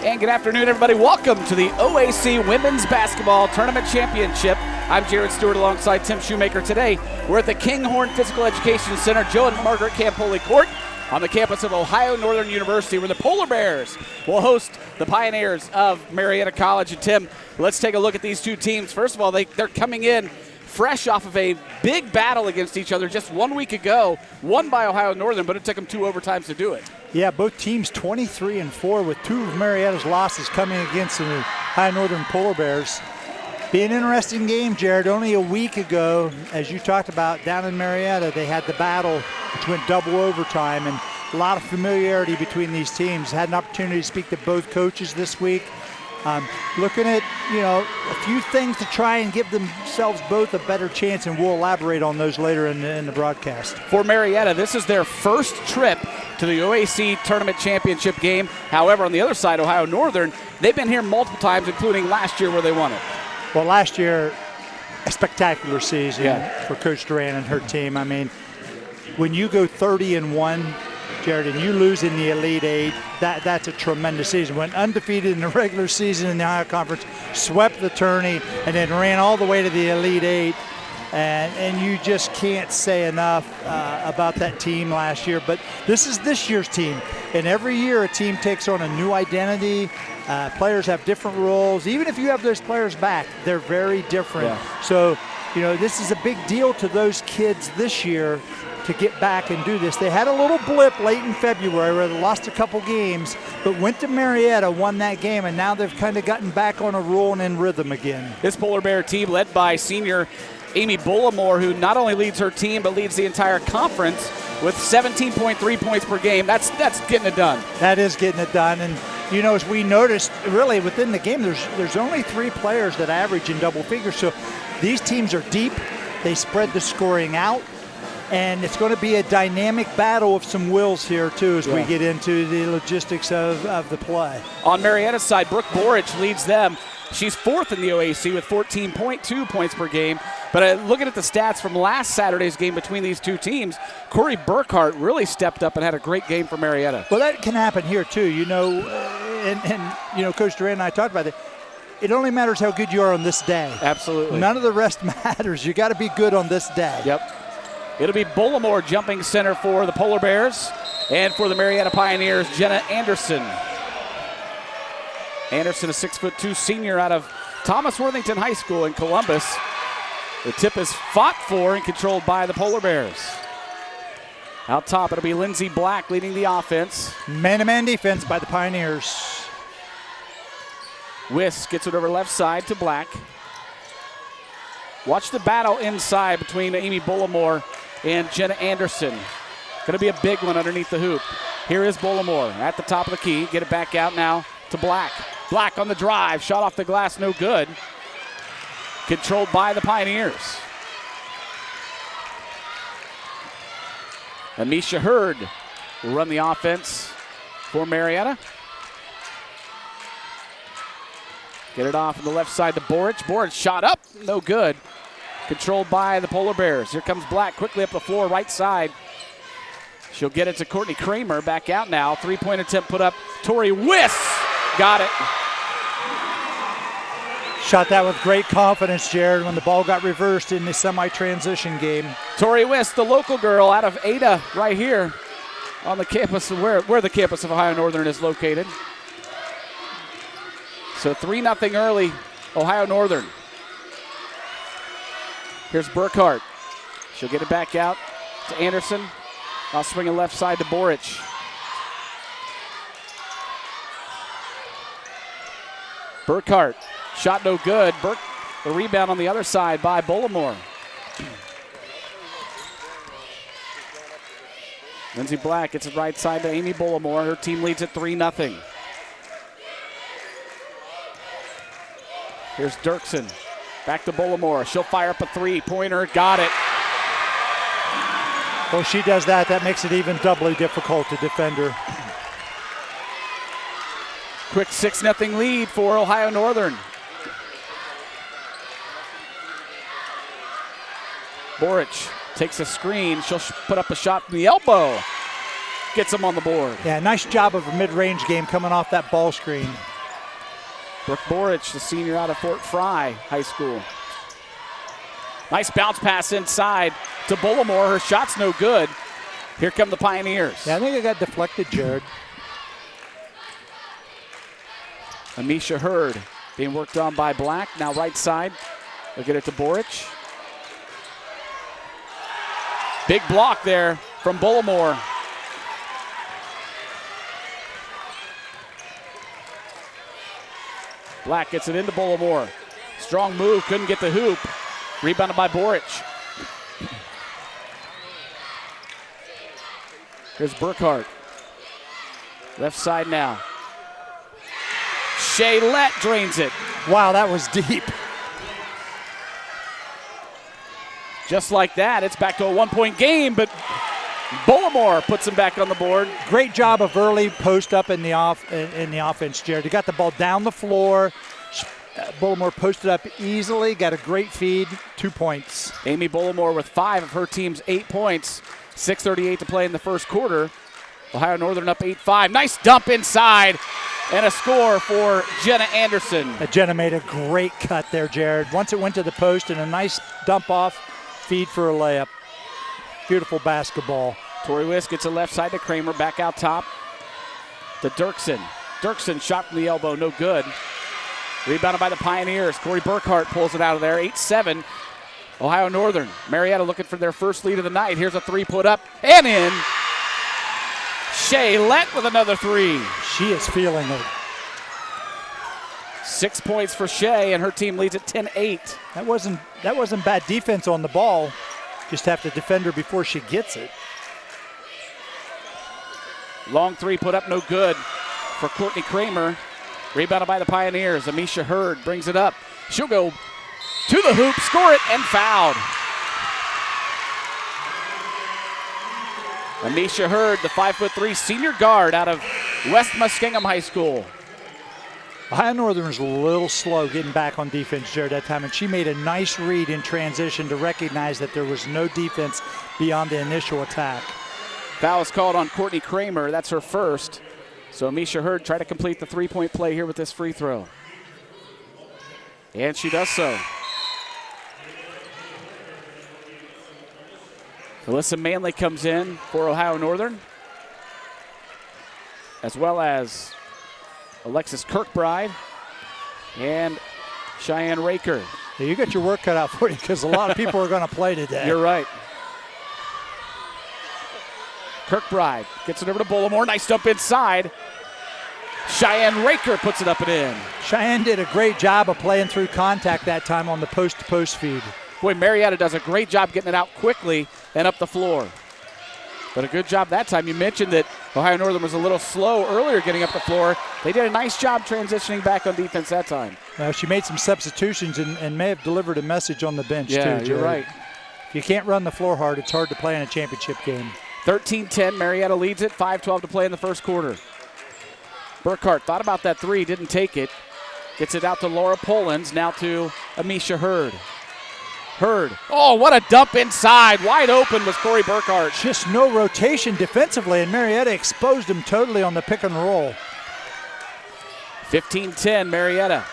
And good afternoon, everybody. Welcome to the OAC Women's Basketball Tournament Championship. I'm Jared Stewart alongside Tim Shoemaker. Today, we're at the Kinghorn Physical Education Center, Joe and Margaret Campoli Court, on the campus of Ohio Northern University, where the Polar Bears will host the Pioneers of Marietta College. And Tim, let's take a look at these two teams. First of all, they're coming in fresh off of a big battle against each other just 1 week ago, won by Ohio Northern, but it took them 2 overtimes to do it. Yeah, both teams 23-4 with 2 of Marietta's losses coming against the Ohio Northern Polar Bears. Be an interesting game, Jared. Only a week ago, as you talked about, down in Marietta, they had the battle, which went double overtime, and a lot of familiarity between these teams. Had an opportunity to speak to both coaches this week. Looking at, a few things to try and give themselves both a better chance, and we'll elaborate on those later in the broadcast. For Marietta, this is their first trip to the OAC Tournament Championship game. However, on the other side, Ohio Northern, they've been here multiple times, including last year where they won it. Well, last year, a spectacular season for Coach Duran and her team. I mean, when you go 30-1, Jared, and you lose in the Elite Eight, that's a tremendous season. Went undefeated in the regular season in the Ohio Conference, swept the tourney, and then ran all the way to the Elite Eight. And you just can't say enough about that team last year. But this is this year's team. And every year a team takes on a new identity. Players have different roles. Even if you have those players back, they're very different. Yeah. So, this is a big deal to those kids this year to get back and do this. They had a little blip late in February where they lost a couple games, but went to Marietta, won that game, and now they've kind of gotten back on a roll and in rhythm again. This Polar Bear team led by senior Amy Bullimore, who not only leads her team but leads the entire conference with 17.3 points per game. That's getting it done. That is getting it done. And as we noticed, really within the game, there's only 3 players that average in double figures. So these teams are deep. They spread the scoring out. And it's going to be a dynamic battle of some wills here, too, as we get into the logistics of the play. On Marietta's side, Brooke Borage leads them. She's 4th in the OAC with 14.2 points per game. But looking at the stats from last Saturday's game between these two teams, Corey Burkhart really stepped up and had a great game for Marietta. Well, that can happen here, too. Coach Duran and I talked about it. It only matters how good you are on this day. Absolutely. None of the rest matters. You got to be good on this day. Yep. It'll be Bullimore jumping center for the Polar Bears, and for the Marietta Pioneers, Jenna Anderson. Anderson, a 6'2" senior out of Thomas Worthington High School in Columbus. The tip is fought for and controlled by the Polar Bears. Out top, it'll be Lindsey Black leading the offense. Man-to-man defense by the Pioneers. Wiss gets it over left side to Black. Watch the battle inside between Amy Bullimore and Jenna Anderson. Going to be a big one underneath the hoop. Here is Bullimore at the top of the key. Get it back out now to Black. Black on the drive. Shot off the glass, no good. Controlled by the Pioneers. Amisha Hurd will run the offense for Marietta. Get it off on the left side to Borage. Borage shot up, no good. Controlled by the Polar Bears. Here comes Black quickly up the floor, right side. She'll get it to Courtney Kramer. Back out now. 3-point attempt put up. Tori Wiss got it. Shot that with great confidence, Jared, when the ball got reversed in the semi-transition game. Tori Wiss, the local girl out of Ada, right here on the campus where the campus of Ohio Northern is located. So 3-0 early, Ohio Northern. Here's Burkhart. She'll get it back out to Anderson. I'll swing it left side to Borage. Burkhart. Shot no good. The rebound on the other side by Bullimore. Lindsey Black gets it right side to Amy Bullimore. Her team leads at 3-0. Here's Dirksen. Back to Bullimore. She'll fire up a 3-pointer. Got it. Well, she does that. That makes it even doubly difficult to defend her. Quick 6-0 lead for Ohio Northern. Borage takes a screen. She'll put up a shot from the elbow. Gets him on the board. Yeah, nice job of a mid-range game coming off that ball screen. Brooke Borage, the senior out of Fort Fry High School. Nice bounce pass inside to Bullimore. Her shot's no good. Here come the Pioneers. Yeah, I think it got deflected, Jared. Amisha Hurd being worked on by Black. Now right side. They'll get it to Borage. Big block there from Bullimore. Black gets it into Bullimore. Strong move, couldn't get the hoop. Rebounded by Borage. Here's Burkhart. Left side now. Shaylette drains it. Wow, that was deep. Just like that, it's back to a one-point game, but Bullimore puts him back on the board. Great job of early post up in the offense, Jared. You got the ball down the floor. Bullimore posted up easily, got a great feed, 2 points. Amy Bullimore with 5 of her team's 8 points. 6:38 to play in the first quarter. Ohio Northern up 8-5. Nice dump inside and a score for Jenna Anderson. Jenna made a great cut there, Jared. Once it went to the post and a nice dump off, feed for a layup. Beautiful basketball. Tori Wisk gets a left side to Kramer, back out top to Dirksen. Dirksen shot from the elbow, no good. Rebounded by the Pioneers. Corey Burkhart pulls it out of there, 8-7. Ohio Northern. Marietta looking for their first lead of the night. Here's a three put up and in. Shaylette with another three. She is feeling it. 6 points for Shea, and her team leads at 10-8. That wasn't bad defense on the ball. Just have to defend her before she gets it. Long three put up, no good for Courtney Kramer. Rebounded by the Pioneers. Amisha Hurd brings it up. She'll go to the hoop, score it, and fouled. Amisha Hurd, the 5'3" senior guard out of West Muskingum High School. Ohio Northern was a little slow getting back on defense, Jared, that time, and she made a nice read in transition to recognize that there was no defense beyond the initial attack. Foul is called on Courtney Kramer. That's her first. So Amisha Hurd try to complete the three-point play here with this free throw. And she does so. Alyssa Manley comes in for Ohio Northern, as well as Alexis Kirkbride and Cheyenne Raker. Yeah, you got your work cut out for you because a lot of people are going to play today. You're right. Kirkbride gets it over to Bullimore. Nice dump inside. Cheyenne Raker puts it up and in. Cheyenne did a great job of playing through contact that time on the post-to-post feed. Boy, Marietta does a great job getting it out quickly and up the floor. But a good job that time. You mentioned that Ohio Northern was a little slow earlier getting up the floor. They did a nice job transitioning back on defense that time. She made some substitutions and may have delivered a message on the bench, too, Jared. You're right. If you can't run the floor hard, it's hard to play in a championship game. 13-10, Marietta leads it. 5:12 to play in the first quarter. Burkhart thought about that three, didn't take it. Gets it out to Laura Polans, now to Amisha Hurd. Hurd. Oh, what a dump inside. Wide open was Corey Burkhart. Just no rotation defensively, and Marietta exposed him totally on the pick and roll. 15-10, Marietta.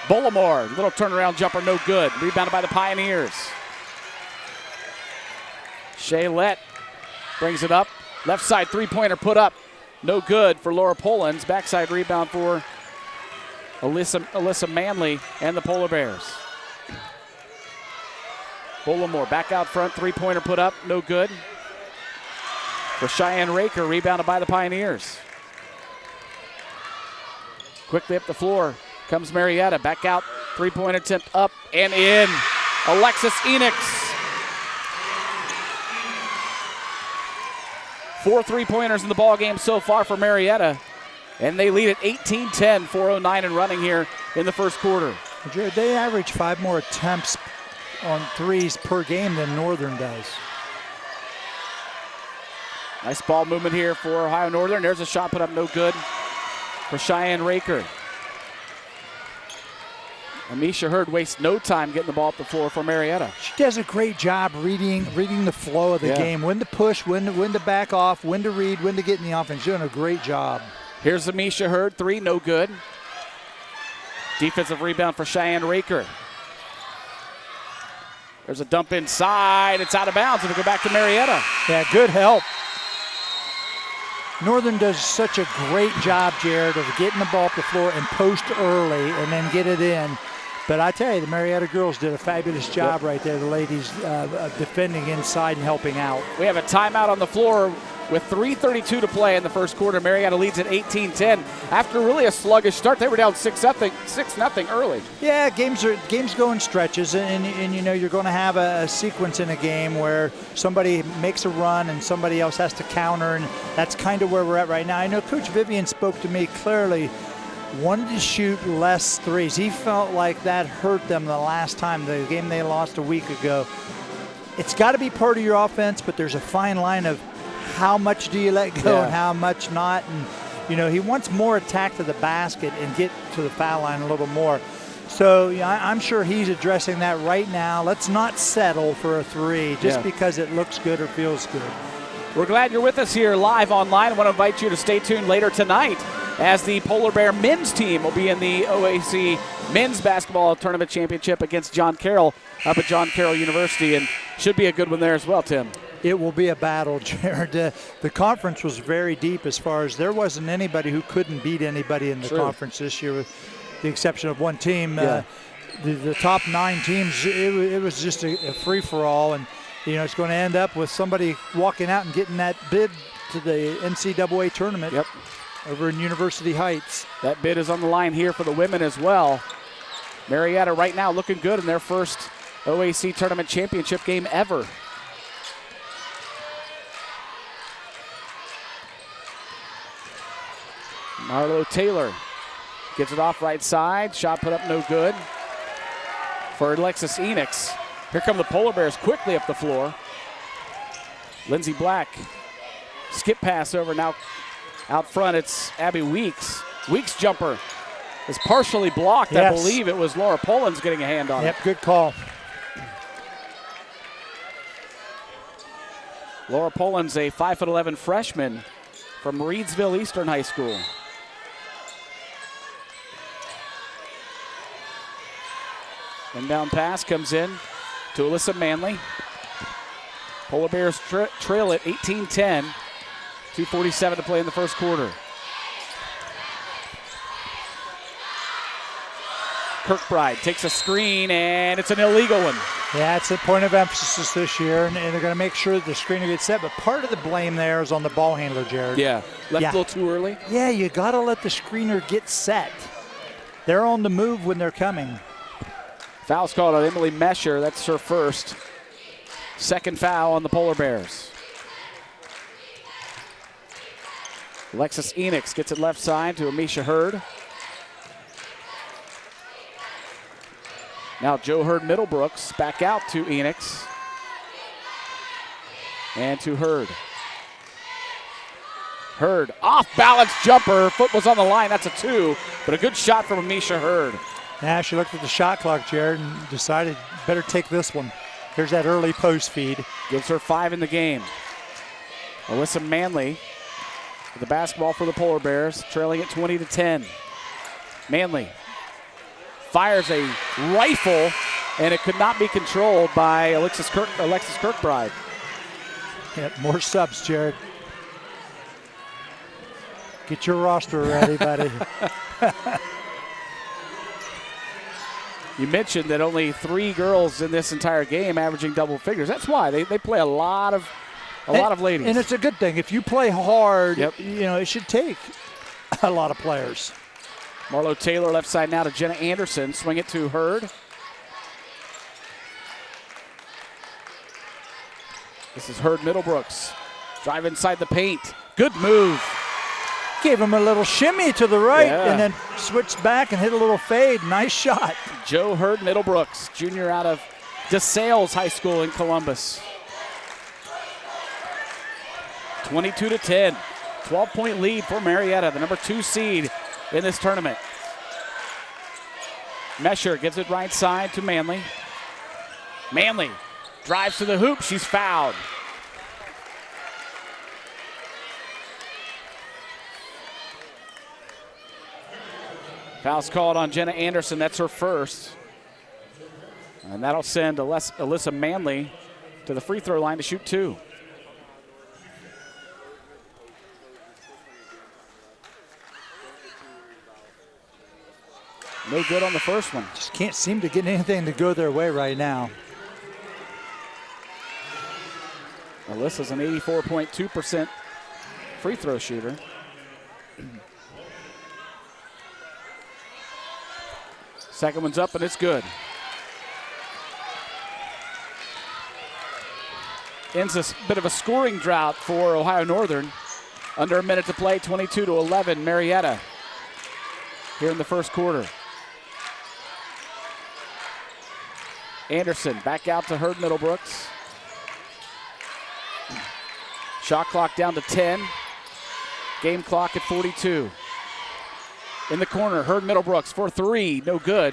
Bullimore, little turnaround jumper, no good. Rebounded by the Pioneers. Shaylette brings it up. Left side three-pointer put up. No good for Laura Polans. Backside rebound for Alyssa Manley and the Polar Bears. Bullimore back out front. Three-pointer put up. No good for Cheyenne Raker. Rebounded by the Pioneers. Quickly up the floor comes Marietta. Back out. Three-point attempt up and in. Alexis Enix. 4 3-pointers in the ball game so far for Marietta, and they lead at 18-10, 4:09 and running here in the first quarter. Jared, they average 5 more attempts on threes per game than Northern does. Nice ball movement here for Ohio Northern. There's a shot put up, no good for Cheyenne Raker. Amisha Hurd wastes no time getting the ball up the floor for Marietta. She does a great job reading the flow of the game. When to push, when to back off, when to read, when to get in the offense. She's doing a great job. Here's Amisha Hurd, three, no good. Defensive rebound for Cheyenne Raker. There's a dump inside. It's out of bounds. It'll go back to Marietta. Yeah, good help. Northern does such a great job, Jared, of getting the ball up the floor and post early and then get it in. But I tell you, the Marietta girls did a fabulous job right there, the ladies defending inside and helping out. We have a timeout on the floor with 3:32 to play in the first quarter. Marietta leads at 18-10. After really a sluggish start, they were down 6-0 early. Yeah, games go in stretches, and you know you're going to have a sequence in a game where somebody makes a run and somebody else has to counter, and that's kind of where we're at right now. I know Coach Vivian spoke to me clearly, wanted to shoot less threes. He felt like that hurt them the last time, the game they lost a week ago. It's got to be part of your offense, but there's a fine line of how much do you let go and how much not. And, you know, he wants more attack to the basket and get to the foul line a little more. So I'm sure he's addressing that right now. Let's not settle for a three just because it looks good or feels good. We're glad you're with us here live online. I want to invite you to stay tuned later tonight as the Polar Bear men's team will be in the OAC men's basketball tournament championship against John Carroll up at John Carroll University, and should be a good one there as well, Tim. It will be a battle, Jared. The conference was very deep as far as there wasn't anybody who couldn't beat anybody in the conference this year, with the exception of one team. The top 9 teams, it was just a free-for-all, and you know it's going to end up with somebody walking out and getting that bid to the NCAA tournament over in University Heights. That bid is on the line here for the women as well. Marietta right now looking good in their first OAC tournament championship game ever. Marlo Taylor gets it off right side. Shot put up no good for Alexis Enix. Here come the Polar Bears quickly up the floor. Lindsey Black. Skip pass over now. Out front, it's Abby Weeks. Weeks' jumper is partially blocked. I believe it was Laura Polans getting a hand on it. Yep, good call. Laura Polans, a 5'11" freshman from Reedsville Eastern High School. Inbound pass comes in to Alyssa Manley. Polar Bears trail at 18-10. 2:47 to play in the first quarter. Kirkbride takes a screen, and it's an illegal one. Yeah, it's a point of emphasis this year, and they're going to make sure that the screener gets set. But part of the blame there is on the ball handler, Jared. Yeah, left a little too early. Yeah, you got to let the screener get set. They're on the move when they're coming. Foul's called on Emily Mesher. That's her first. Second foul on the Polar Bears. Alexis Enix gets it left side to Amisha Hurd. Now Joe Hurd Middlebrooks back out to Enix. And to Hurd. Hurd, off balance jumper. Foot was on the line. That's a 2, but a good shot from Amisha Hurd. Yeah, she looked at the shot clock, Jared, and decided better take this one. Here's that early post feed. Gives her 5 in the game. Alyssa Manley with the basketball for the Polar Bears, trailing at 20-10. Manley fires a rifle, and it could not be controlled by Alexis Kirkbride. Yep, more subs, Jared. Get your roster ready, buddy. You mentioned that only 3 girls in this entire game averaging double figures. That's why they play a lot of ladies. And it's a good thing. If you play hard, you know, it should take a lot of players. Marlo Taylor left side now to Jenna Anderson. Swing it to Hurd. This is Hurd Middlebrooks. Drive inside the paint. Good move. Gave him a little shimmy to the right and then switched back and hit a little fade. Nice shot. Joe Hurd Middlebrooks, junior out of DeSales High School in Columbus. 22-10. 12-point lead for Marietta, the number 2 seed in this tournament. Mesher gives it right side to Manley. Manley drives to the hoop. She's fouled. Foul's called on Jenna Anderson. That's her first. And that'll send Alyssa Manley to the free throw line to shoot 2. No good on the first one. Just can't seem to get anything to go their way right now. Alyssa's an 84.2% free throw shooter. Second one's up, and it's good. Ends a bit of a scoring drought for Ohio Northern. Under a minute to play, 22-11, Marietta here in the first quarter. Anderson back out to Hurd Middlebrooks. Shot clock down to 10. Game clock at 42. In the corner, Hurd Middlebrooks for 3, no good.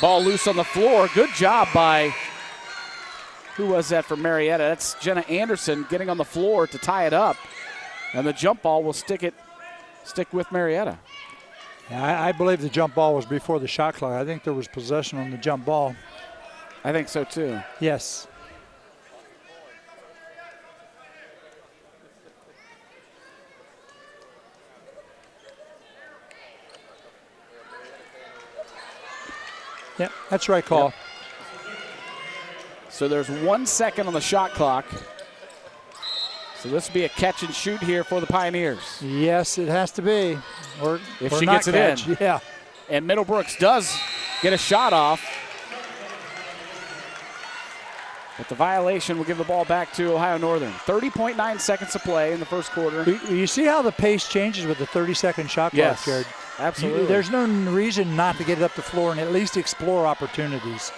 Ball loose on the floor. Good job by, who was that for Marietta? That's Jenna Anderson getting on the floor to tie it up. And the jump ball will stick with Marietta. Yeah, I believe the jump ball was before the shot clock. I think there was possession on the jump ball. I think so too. Yes. Yep, that's the right call. Yep. So there's 1 second on the shot clock. So this will be a catch and shoot here for the Pioneers. Yes, it has to be. Or if she not gets it catch. in. Yeah. And Middlebrooks does get a shot off. But the violation will give the ball back to Ohio Northern. 30.9 seconds to play in the first quarter. You see how the pace changes with the 30-second shot clock, yes, Jared? absolutely. There's no reason not to get it up the floor and at least explore opportunities.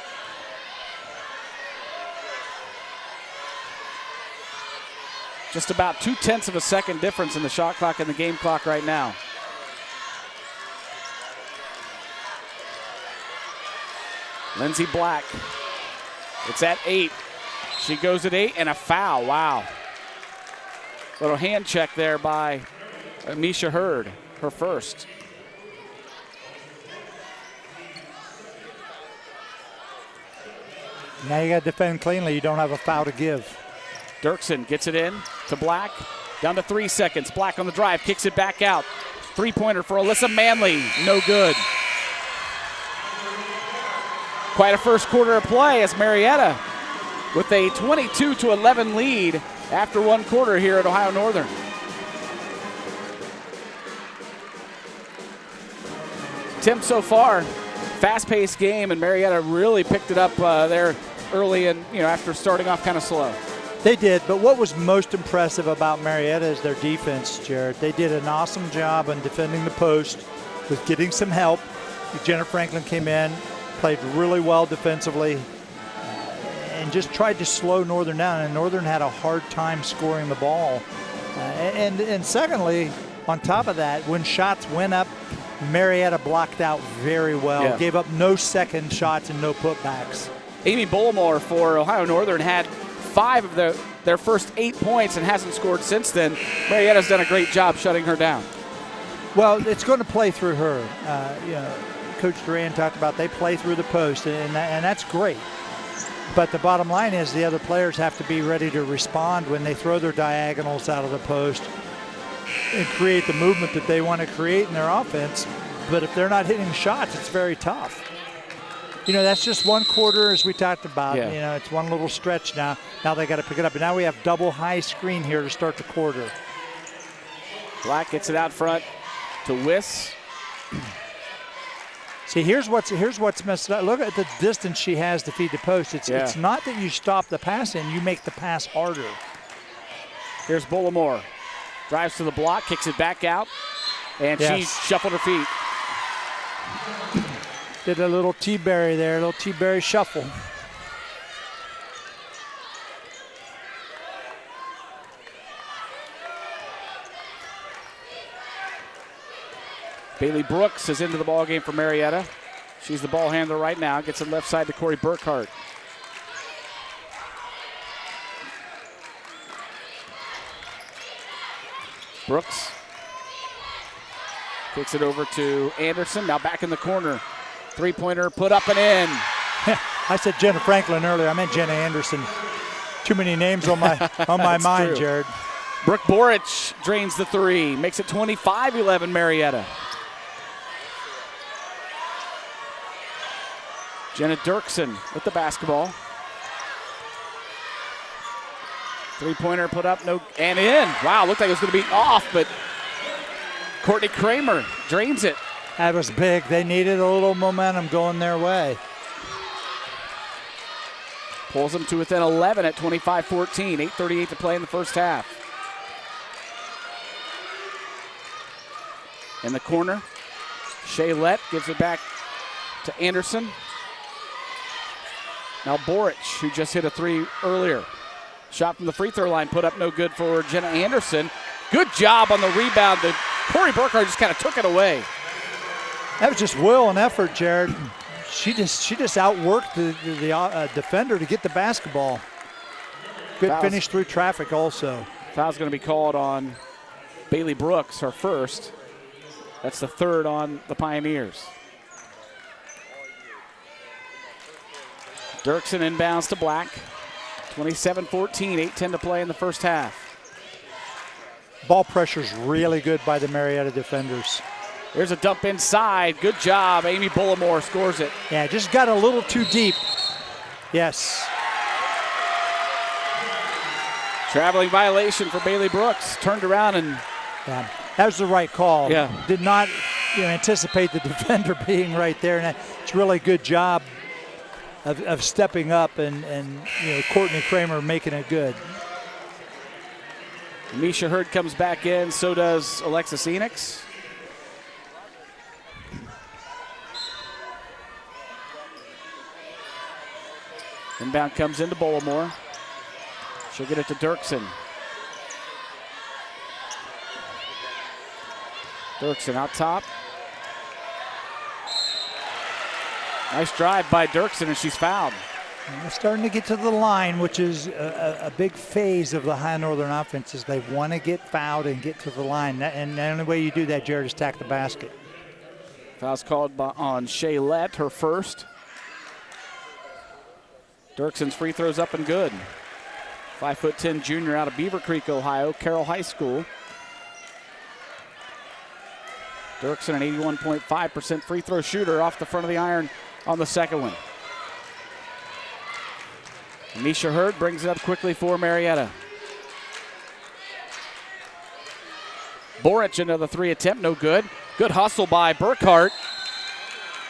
Just about 0.2 of a second difference in the shot clock and the game clock right now. Lindsey Black. It's at 8. She goes at 8 and a foul. Wow. Little hand check there by Misha Hurd, her first. Now you got to defend cleanly. You don't have a foul to give. Dirksen gets it in to Black. Down to 3 seconds. Black on the drive, kicks it back out. Three-pointer for Alyssa Manley. No good. Quite a first quarter of play as Marietta with a 22-11 lead after 1 quarter here at Ohio Northern. Tim, so far, fast-paced game, and Marietta really picked it up there early and, after starting off kind of slow. They did, but what was most impressive about Marietta is their defense, Jared. They did an awesome job on defending the post with getting some help. Jenna Franklin came in, played really well defensively, and just tried to slow Northern down, and Northern had a hard time scoring the ball. And secondly, on top of that, when shots went up, Marietta blocked out very well, yeah. Gave up no second shots and no putbacks. Amy Bullimore for Ohio Northern had 5 of their first 8 points and hasn't scored since then. Marietta's done a great job shutting her down. Well, it's going to play through her. Coach Duran talked about they play through the post, and that's great. But the bottom line is the other players have to be ready to respond when they throw their diagonals out of the post and create the movement that they want to create in their offense. But if they're not hitting shots, it's very tough. That's just 1 quarter, as we talked about. Yeah. It's one little stretch now. Now they got to pick it up. And now we have double high screen here to start the quarter. Black gets it out front to Wiss. See, here's what's messed up. Look at the distance she has to feed the post. It's not that you stop the pass in, you make the pass harder. Here's Bullimore. Drives to the block, kicks it back out, and she shuffled her feet. Did a little T-Berry there, a little T-Berry shuffle. Bailey Brooks is into the ball game for Marietta. She's the ball handler right now. Gets it left side to Corey Burkhart. Brooks Kicks it over to Anderson. Now back in the corner. Three-pointer put up and in. I said Jenna Franklin earlier. I meant Jenna Anderson. Too many names on my mind, true. Jared. Brooke Borage drains the three. Makes it 25-11 Marietta. Jenna Dirksen with the basketball. Three-pointer put up, no, and in. Wow, looked like it was going to be off, but Courtney Kramer drains it. That was big. They needed a little momentum going their way. Pulls them to within 11 at 25-14. 8:38 to play in the first half. In the corner, Shaylett gives it back to Anderson. Now Borage, who just hit a three earlier. Shot from the free throw line put up no good for Jenna Anderson. Good job on the rebound. Corey Burkhardt just kind of took it away. That was just will and effort, Jared. She just outworked the defender to get the basketball. Good finish through traffic also. Foul's going to be called on Bailey Brooks, her first. That's the third on the Pioneers. Dirksen inbounds to Black. 27-14, 8:10 to play in the first half. Ball pressure's really good by the Marietta defenders. There's a dump inside. Good job. Amy Bullimore scores it. Yeah, just got a little too deep. Yes. Traveling violation for Bailey Brooks. Turned around and... Yeah, that was the right call. Yeah. Did not anticipate the defender being right there. And it's really a good job of stepping up and Courtney Kramer making it good. Misha Hurd comes back in. So does Alexis Enix. Inbound comes into Bullimore. She'll get it to Dirksen. Dirksen out top. Nice drive by Dirksen, and she's fouled. And they're starting to get to the line, which is a big phase of the High Northern offense, is they want to get fouled and get to the line. And the only way you do that, Jared, is tack the basket. Foul's called on Shaylett, her first. Dirksen's free throw's up and good. 5'10" junior out of Beaver Creek, Ohio, Carroll High School. Dirksen, an 81.5% free throw shooter, off the front of the iron on the second one. Misha Hurd brings it up quickly for Marietta. Borich, another three attempt, no good. Good hustle by Burkhart.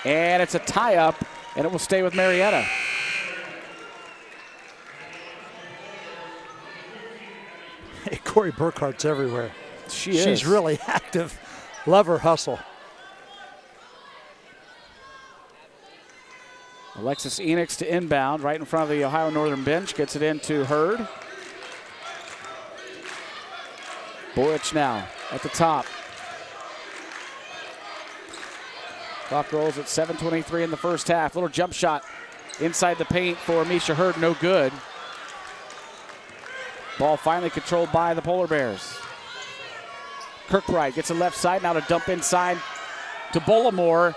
And it's a tie-up, and it will stay with Marietta. Hey, Corey Burkhart's everywhere. She's She's really active. Love her hustle. Alexis Enix to inbound right in front of the Ohio Northern bench. Gets it into Hurd. Borich now at the top. Clock rolls at 7:23 in the first half. Little jump shot inside the paint for Misha Hurd, no good. Ball finally controlled by the Polar Bears. Kirkbride gets it left side, now to dump inside to Bullimore.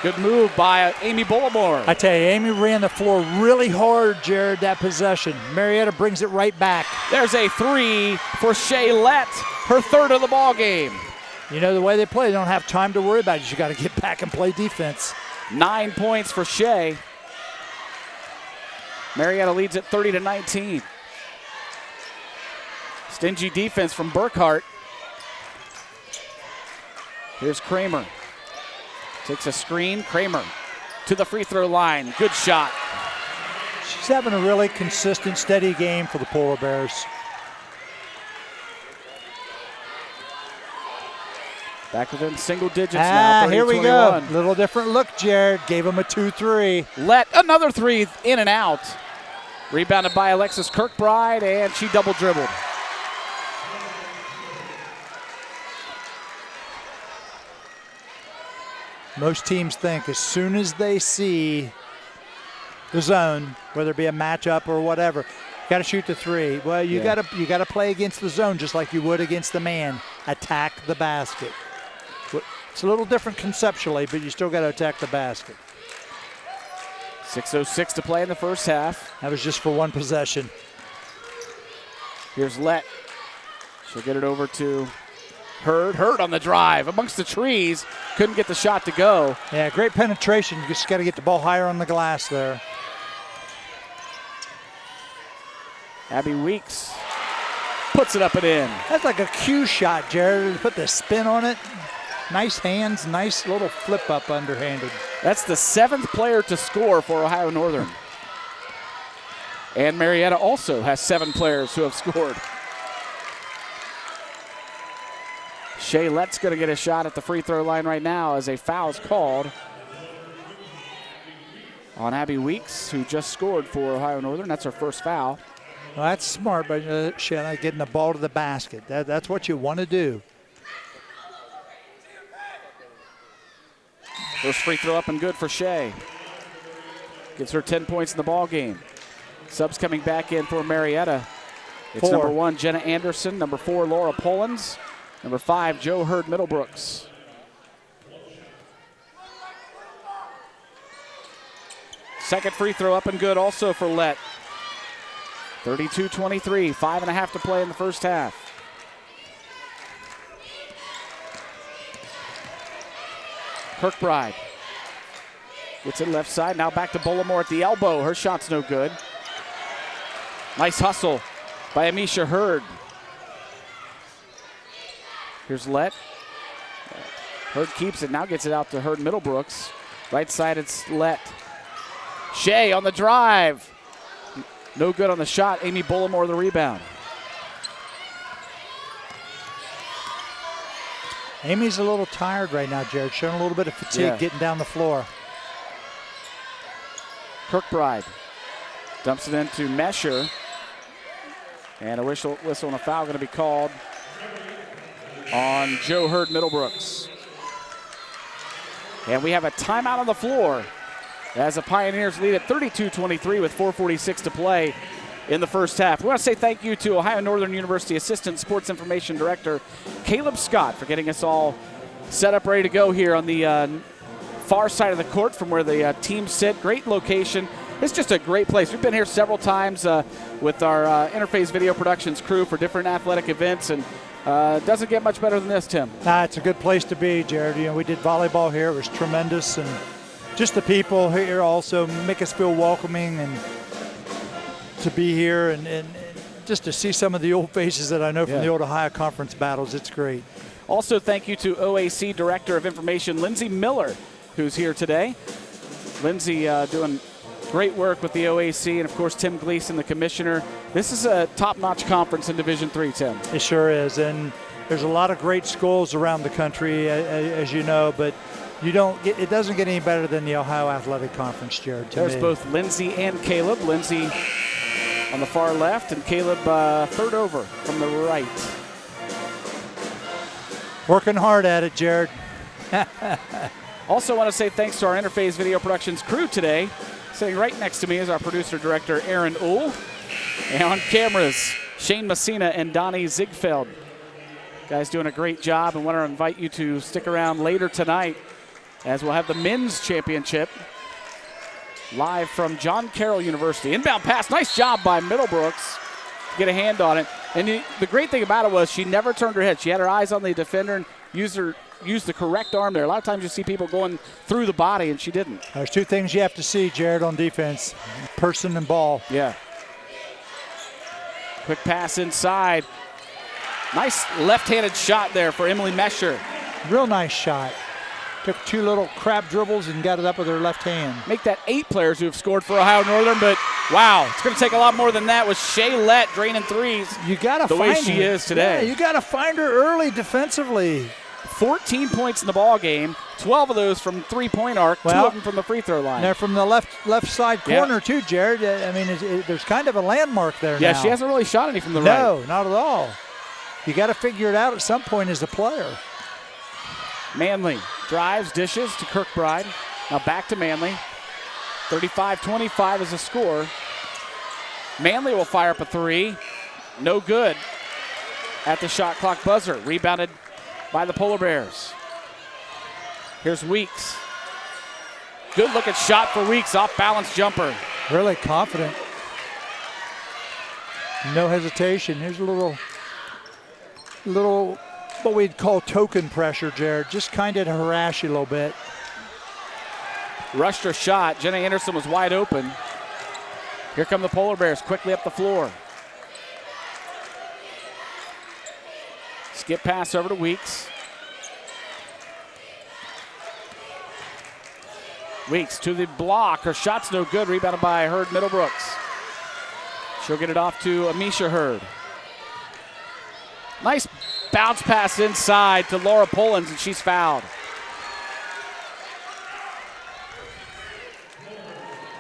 Good move by Amy Bullimore. I tell you, Amy ran the floor really hard, Jared, that possession. Marietta brings it right back. There's a three for Shaylett, her third of the ball game. You know, the way they play, they don't have time to worry about it. You got to get back and play defense. 9 points for Shea. Marietta leads at 30-19. Stingy defense from Burkhart. Here's Kramer. Takes a screen. Kramer to the free throw line. Good shot. She's having a really consistent, steady game for the Polar Bears. Back within single digits now. Here we go. Little different look, Jared. Gave him a 2-3. Let another three in and out. Rebounded by Alexis Kirkbride, and she double dribbled. Most teams think as soon as they see the zone, whether it be a matchup or whatever, got to shoot the three. Well, you got to play against the zone just like you would against the man. attack the basket. It's a little different conceptually, but you still got to attack the basket. 6:06 to play in the first half. That was just for one possession. Here's Lett. She'll get it over to Hurd. Hurd on the drive amongst the trees. Couldn't get the shot to go. Yeah, great penetration. You just got to get the ball higher on the glass there. Abby Weeks puts it up and in. That's like a cue shot, Jared. Put the spin on it. Nice hands, nice little flip up underhanded. That's the 7th player to score for Ohio Northern. And Marietta also has 7 players who have scored. Shea Lett's going to get a shot at the free throw line right now as a foul is called on Abby Weeks, who just scored for Ohio Northern. That's her first foul. Well, that's smart by Shea, getting the ball to the basket. That's what you want to do. First free throw up and good for Shea. Gives her 10 points in the ball game. Subs coming back in for Marietta. It's number 1, Jenna Anderson. Number 4, Laura Pollins. Number 5, Jo Hurd Middlebrooks. Second free throw up and good also for Lett. 32-23, 5.5 to play in the first half. Kirkbride gets it left side. Now back to Bullimore at the elbow. Her shot's no good. Nice hustle by Amisha Hurd. Here's Lett. Hurd keeps it. Now gets it out to Hurd Middlebrooks. Right side, it's Lett. Shea on the drive. No good on the shot. Amy Bullimore the rebound. Amy's a little tired right now, Jared. Showing a little bit of fatigue getting down the floor. Kirkbride dumps it into Mesher. And a whistle and a foul going to be called on Jo Hurd Middlebrooks. And we have a timeout on the floor as the Pioneers lead at 32-23 with 4:46 to play in the first half. We want to say thank you to Ohio Northern University Assistant Sports Information Director Caleb Scott for getting us all set up, ready to go here on the far side of the court from where the teams sit. Great location. It's just a great place. We've been here several times with our Interface Video Productions crew for different athletic events, and doesn't get much better than this, Tim. It's a good place to be, Jared. You know, we did volleyball here. It was tremendous, and just the people here also make us feel welcoming and to be here and just to see some of the old faces that I know from the old Ohio Conference battles. It's great. Also, thank you to OAC Director of Information, Lindsay Miller, who's here today. Lindsay doing great work with the OAC, and of course Tim Gleason, the commissioner. This is a top-notch conference in Division III, Tim. It sure is, and there's a lot of great schools around the country, as you know, but it doesn't get any better than the Ohio Athletic Conference, Jared. There's both Lindsay and Caleb. Lindsay on the far left, and Caleb third over from the right. Working hard at it, Jared. Also want to say thanks to our Interface Video Productions crew today. Sitting right next to me is our producer-director, Aaron Uhl. And on cameras, Shane Messina and Donnie Ziegfeld. Guys doing a great job, and want to invite you to stick around later tonight as we'll have the men's championship live from John Carroll University. Inbound pass, nice job by Middlebrooks to get a hand on it. And the great thing about it was she never turned her head. She had her eyes on the defender and used the correct arm there. A lot of times you see people going through the body, and she didn't. There's two things you have to see, Jared, on defense: person and ball. Yeah. Quick pass inside. Nice left-handed shot there for Emily Mesher. Real nice shot. Took two little crab dribbles and got it up with her left hand. Make that 8 players who have scored for Ohio Northern, but wow, it's going to take a lot more than that with Shea Lett draining threes. You got to find her. The way she is today. Yeah, you got to find her early defensively. 14 points in the ball game, 12 of those from three-point arc, 2 of them from the free throw line. They're from the left side corner too, Jared. I mean, there's kind of a landmark there now. Yeah, she hasn't really shot any from the right. No, not at all. You got to figure it out at some point as a player. Manley drives, dishes to Kirkbride. Now back to Manley. 35-25 is the score. Manley will fire up a 3. No good. at the shot clock buzzer. Rebounded by the Polar Bears. Here's Weeks. Good looking shot for Weeks, off balance jumper. Really confident. No hesitation. Here's a little what we'd call token pressure, Jared. Just kind of to harass you a little bit. Rushed her shot. Jenna Anderson was wide open. Here come the Polar Bears quickly up the floor. Skip pass over to Weeks. Weeks to the block. Her shot's no good. Rebounded by Hurd Middlebrooks. She'll get it off to Amisha Hurd. Nice bounce pass inside to Laura Pullins, and she's fouled.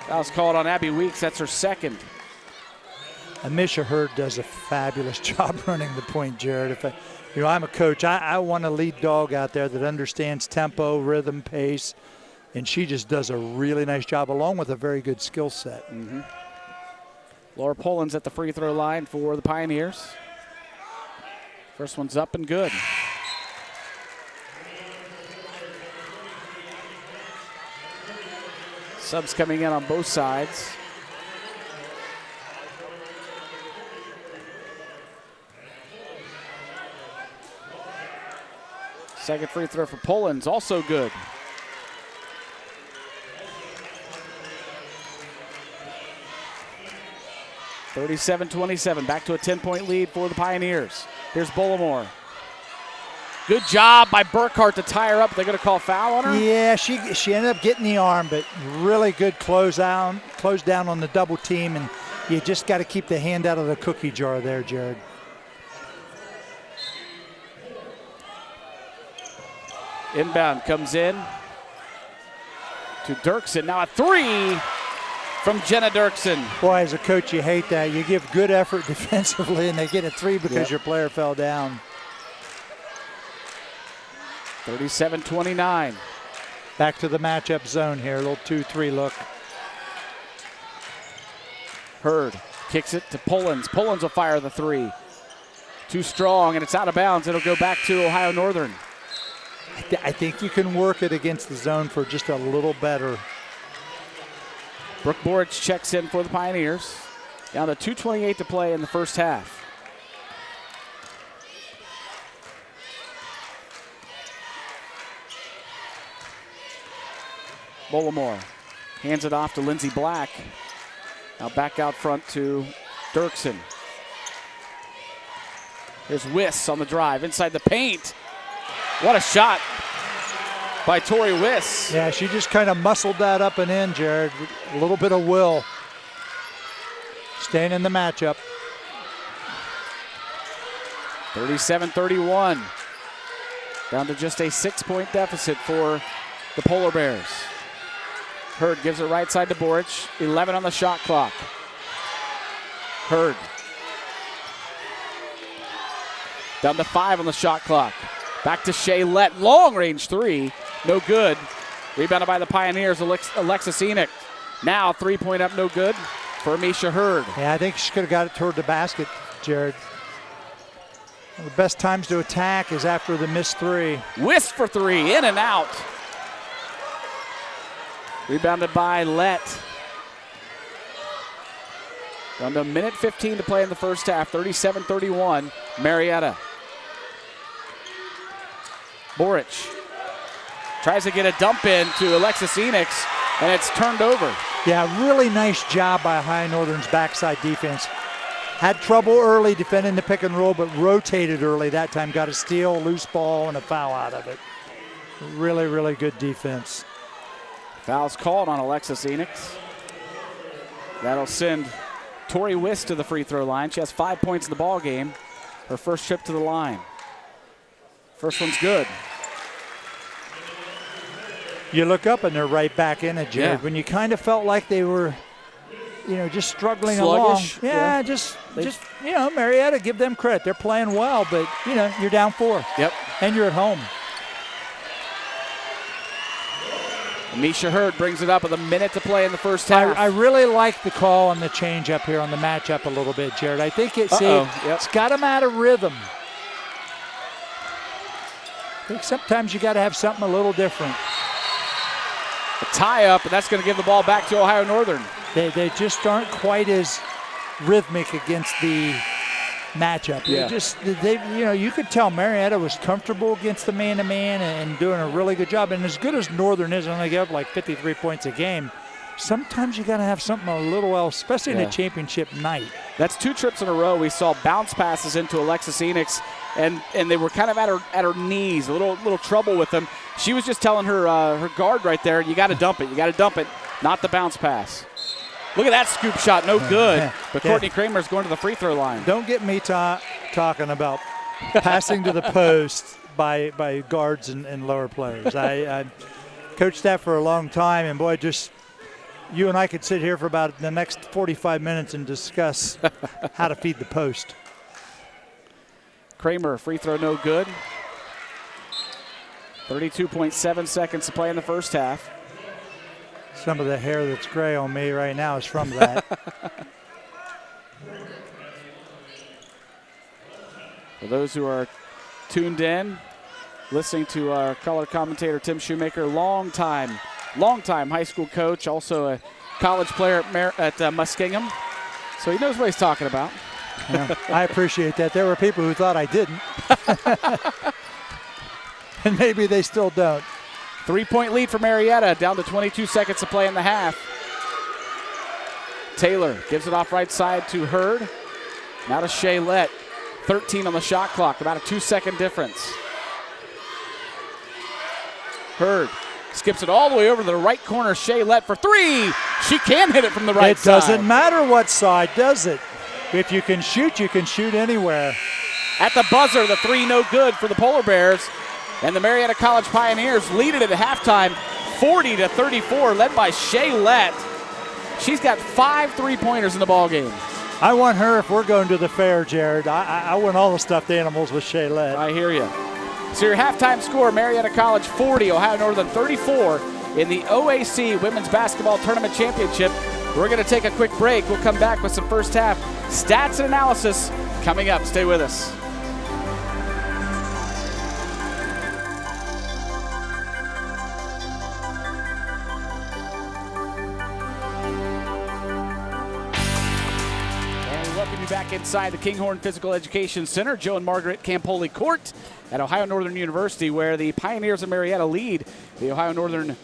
Foul's called on Abby Weeks. That's her second. Amisha Hurd does a fabulous job running the point, Jared. If I'm a coach, I want a lead dog out there that understands tempo, rhythm, pace, and she just does a really nice job along with a very good skill set. Mm-hmm. Laura Pullins at the free throw line for the Pioneers. First one's up and good. Subs coming in on both sides. Second free throw for Pullins, also good. (37-27), back to a 10-point lead for the Pioneers. Here's Bullimore. Good job by Burkhart to tie her up. They're going to call foul on her? Yeah, she ended up getting the arm, but really good close down on the double team, and you just got to keep the hand out of the cookie jar there, Jared. Inbound comes in to Dirksen. Now a three from Jenna Dirksen. Boy, as a coach, you hate that. You give good effort defensively, and they get a three because your player fell down. 37-29. Back to the matchup zone here, a little 2-3 look. Hurd kicks it to Pullins. Pullins will fire the three. Too strong, and it's out of bounds. It'll go back to Ohio Northern. I think you can work it against the zone for just a little better. Brooke Borage checks in for the Pioneers. Down to 2:28 to play in the first half. Bullimore hands it off to Lindsey Black. Now back out front to Dirksen. Here's Wiss on the drive inside the paint. What a shot by Tori Wiss. Yeah, she just kind of muscled that up and in, Jared. A little bit of will. Staying in the matchup. 37-31. Down to just a 6-point deficit for the Polar Bears. Hurd gives it right side to Borich. 11 on the shot clock. Hurd. Down to 5 on the shot clock. Back to Shaylette. Long range three. No good. Rebounded by the Pioneers. Alexis Enoch. Now 3-point up, no good for Amisha Hurd. Yeah, I think she could have got it toward the basket, Jared. One of the best times to attack is after the missed three. Wiss for three. In and out. Rebounded by Lett. Down to a minute 15 to play in the first half. 37-31. Marietta. Borich tries to get a dump in to Alexis Enoch, and it's turned over. Yeah, really nice job by Ohio Northern's backside defense. Had trouble early defending the pick and roll, but rotated early that time. Got a steal, loose ball, and a foul out of it. Really, really good defense. Foul's called on Alexis Enoch. That'll send Tori Wiss to the free throw line. She has 5 points in the ball game. Her first trip to the line. First one's good. You look up and they're right back in it, Jared. Yeah. When you kind of felt like they were, just struggling sluggish. along. Yeah, just Marietta, give them credit. They're playing well, but you're down 4. Yep. And you're at home. Amisha Hurd brings it up with a minute to play in the first half. I really like the call on the change up here on the matchup a little bit, Jared. I think it's got them out of rhythm. think sometimes you got to have something a little different. A tie-up, and that's going to give the ball back to Ohio Northern. They just aren't quite as rhythmic against the matchup. Yeah. You could tell Marietta was comfortable against the man-to-man and doing a really good job. And as good as Northern is, and they give up like 53 points a game, sometimes you got to have something a little else, especially in a championship night. That's 2 trips in a row. We saw bounce passes into Alexis Enix, and they were kind of at her knees, a little trouble with them. She was just telling her guard right there, you got to dump it. You got to dump it, not the bounce pass. Look at that scoop shot, no good. But Courtney Kramer's going to the free throw line. Don't get me talking about passing to the post by guards and lower players. I coached that for a long time, and boy, just you and I could sit here for about the next 45 minutes and discuss how to feed the post. Kramer, free throw no good. 32.7 seconds to play in the first half. Some of the hair that's gray on me right now is from that. For those who are tuned in, listening to our color commentator Tim Shoemaker, longtime high school coach, also a college player at Muskingum. So he knows what he's talking about. Yeah, I appreciate that. There were people who thought I didn't. And maybe they still don't. 3-point lead for Marietta, down to 22 seconds to play in the half. Taylor gives it off right side to Hurd. Now to Shaylett. 13 on the shot clock, about a 2-second difference. Hurd skips it all the way over to the right corner. Shaylett for 3. She can hit it from the right side. It doesn't matter what side, does it? If you can shoot anywhere. At the buzzer, the 3 no good for the Polar Bears. And the Marietta College Pioneers lead it at halftime, 40-34, led by Shaylett. She's got 5 3-pointers in the ballgame. I want her if we're going to the fair, Jared. I want all the stuffed animals with Shaylett. I hear you. So your halftime score, Marietta College 40, Ohio Northern 34 in the OAC Women's Basketball Tournament Championship. We're going to take a quick break. We'll come back with some first half stats and analysis coming up. Stay with us. Back inside the Kinghorn Physical Education Center, Joe and Margaret Campoli Court at Ohio Northern University, where the Pioneers of Marietta lead the Ohio Northern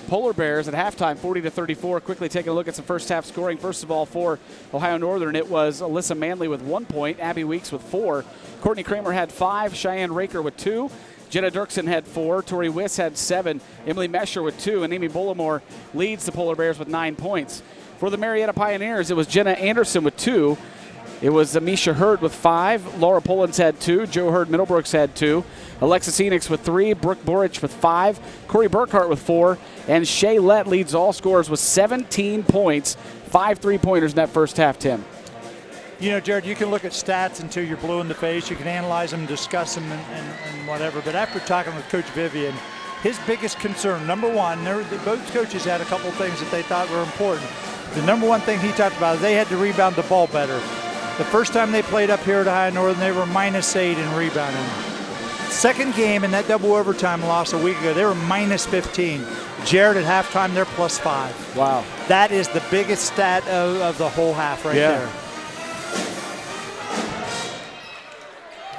Polar Bears at halftime, 40-34. Quickly taking a look at some first half scoring. First of all, for Ohio Northern, it was Alyssa Manley with 1 point, Abby Weeks with 4, Courtney Kramer had 5, Cheyenne Raker with 2, Jenna Dirksen had 4, Tori Wiss had 7, Emily Mesher with 2, and Amy Bullimore leads the Polar Bears with 9 points. For the Marietta Pioneers, it was Jenna Anderson with 2, it was Amisha Hurd with 5. Laura Pullins had 2. Jo Hurd Middlebrooks had 2. Alexis Enix with 3. Brooke Borage with 5. Corey Burkhart with 4. And Shaylett leads all scorers with 17 points. 5 3-pointers in that first half, Tim. You know, Jared, you can look at stats until you're blue in the face. You can analyze them, discuss them, and whatever. But after talking with Coach Vivian, his biggest concern, number one, both coaches had a couple things that they thought were important. The number one thing he talked about is they had to rebound the ball better. The first time they played up here at Ohio Northern, they were -8 in rebounding. Second game in that double overtime loss a week ago, they were -15. Jared, at halftime, they're +5. Wow. That is the biggest stat of the whole half right there.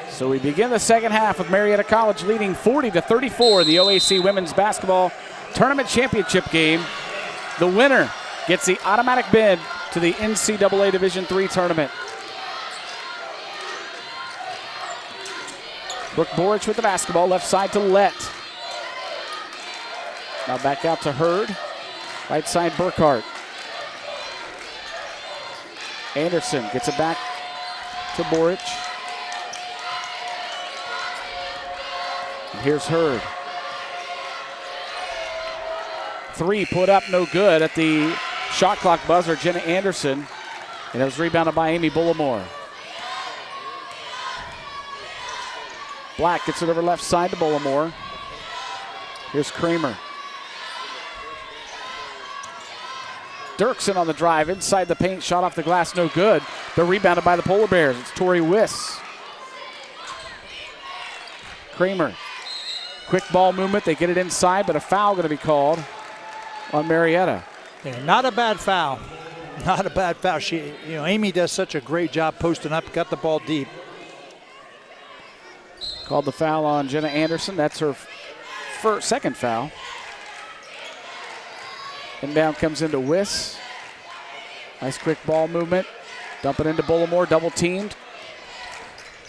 So we begin the second half with Marietta College leading 40-34 in the OAC Women's Basketball Tournament Championship game. The winner gets the automatic bid to the NCAA Division III tournament. Brooke Borage with the basketball, left side to Lett. Now back out to Hurd, right side Burkhart. Anderson gets it back to Borage. And here's Hurd. 3 put up, no good at the shot clock buzzer, Jenna Anderson. And it was rebounded by Amy Bullimore. Black gets it over left side to Bullimore. Here's Kramer. Dirksen on the drive, inside the paint, shot off the glass, no good. They're rebounded by the Polar Bears. It's Tori Wiss. Kramer Quick ball movement. They get it inside, but a foul going to be called on Marietta. Yeah, not a bad foul. Not a bad foul. Amy does such a great job posting up, got the ball deep. Called the foul on Jenna Anderson. That's her second foul. Inbound comes into Wiss. Nice quick ball movement. Dump it into Bullimore, double teamed.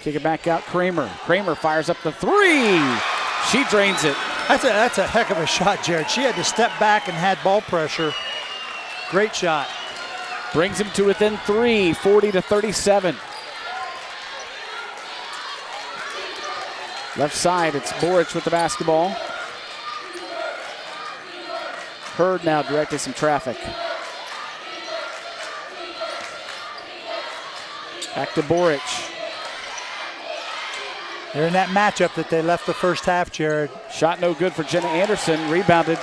Kick it back out, Kramer. Kramer fires up the three. She drains it. That's a heck of a shot, Jared. She had to step back and had ball pressure. Great shot. Brings him to within 3, 40-37. Left side, it's Borage with the basketball. Hurd now directing some traffic. Back to Borage. They're in that matchup that they left the first half, Jared. Shot no good for Jenna Anderson. Rebounded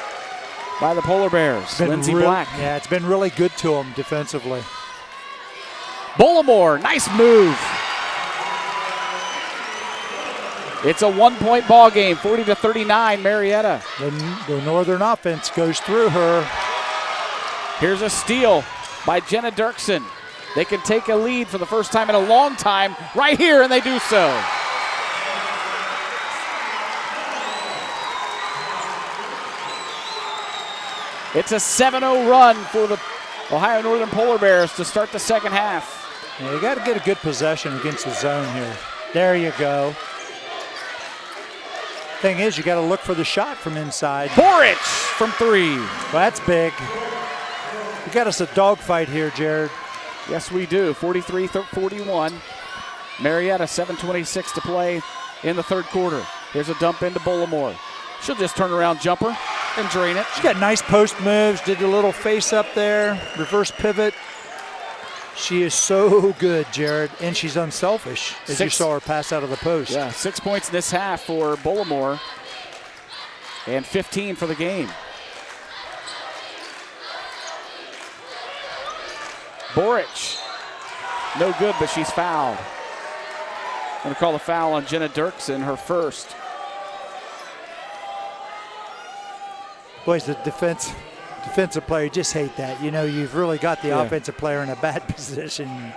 by the Polar Bears. Lindsey Black. Yeah, it's been really good to them defensively. Bullimore, nice move. It's a 1-point ball game, 40-39, Marietta. The Northern offense goes through her. Here's a steal by Jenna Dirksen. They can take a lead for the first time in a long time right here, and they do so. It's a 7-0 run for the Ohio Northern Polar Bears to start the second half. Yeah, you got to get a good possession against the zone here. There you go. Thing is, you got to look for the shot from inside. Borage from 3. Well, that's big. We got us a dogfight here, Jared. Yes, we do. 43-41. Marietta, 7:26 to play in the third quarter. Here's a dump into Bullimore. She'll just turn around jumper and drain it. She got nice post moves, did a little face up there, reverse pivot. She is so good, Jared, and she's unselfish, as you saw her pass out of the post. Yeah, 6 points in this half for Bullimore and 15 for the game. Borage, no good, but she's fouled. Going to call a foul on Jenna Dirksen, her first. Boys, the defensive player, just hate that. You know, you've really got the offensive player in a bad position.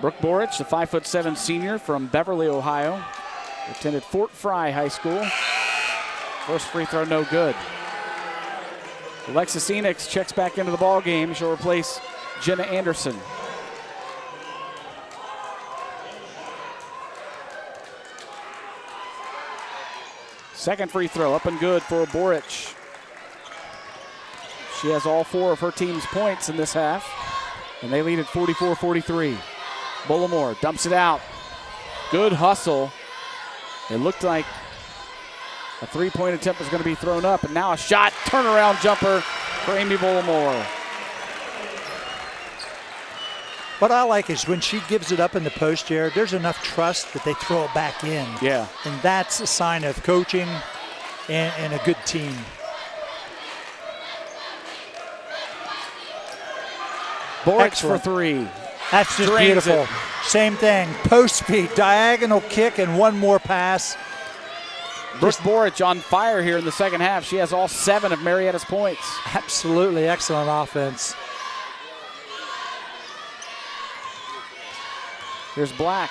Brooke Borage, the 5'7" senior from Beverly, Ohio. Attended Fort Fry High School. First free throw, no good. Alexis Enix checks back into the ball game. She'll replace Jenna Anderson. Second free throw, up and good for Borage. She has all 4 of her team's points in this half, and they lead at 44-43. Bullimore dumps it out. Good hustle. It looked like a three-point attempt was going to be thrown up, and now a shot, turnaround jumper for Amy Bullimore. What I like is when she gives it up in the post, Jared, there's enough trust that they throw it back in. Yeah. And that's a sign of coaching and a good team. Borage for 3. That's just beautiful. Same thing. Post feed, diagonal kick, and one more pass. Brooke Borage on fire here in the second half. She has all 7 of Marietta's points. Absolutely excellent offense. Here's Black.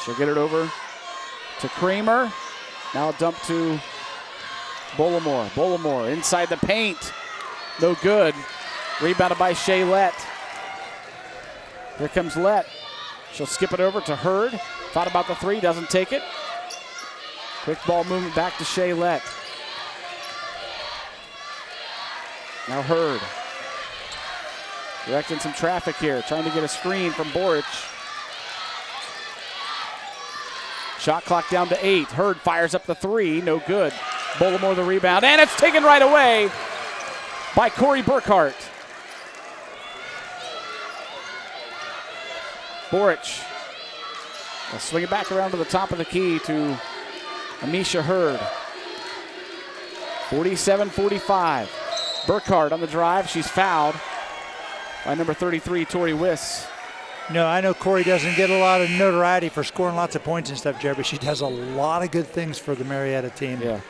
She'll get it over to Kramer. Now a dump to Bullimore. Bullimore inside the paint. No good. Rebounded by Shea Lett. Here comes Lett. She'll skip it over to Hurd. Thought about the 3, doesn't take it. Quick ball movement back to Shea Lett. Now Hurd. Directing some traffic here, trying to get a screen from Borage. Shot clock down to 8. Hurd fires up the 3, no good. Bullimore the rebound, and it's taken right away by Corey Burkhart. Borage will swing it back around to the top of the key to Amisha Hurd. 47-45. Burkhart on the drive, she's fouled by number 33, Tori Wiss. No, I know Corey doesn't get a lot of notoriety for scoring lots of points and stuff, Jared, but she does a lot of good things for the Marietta team. Yeah.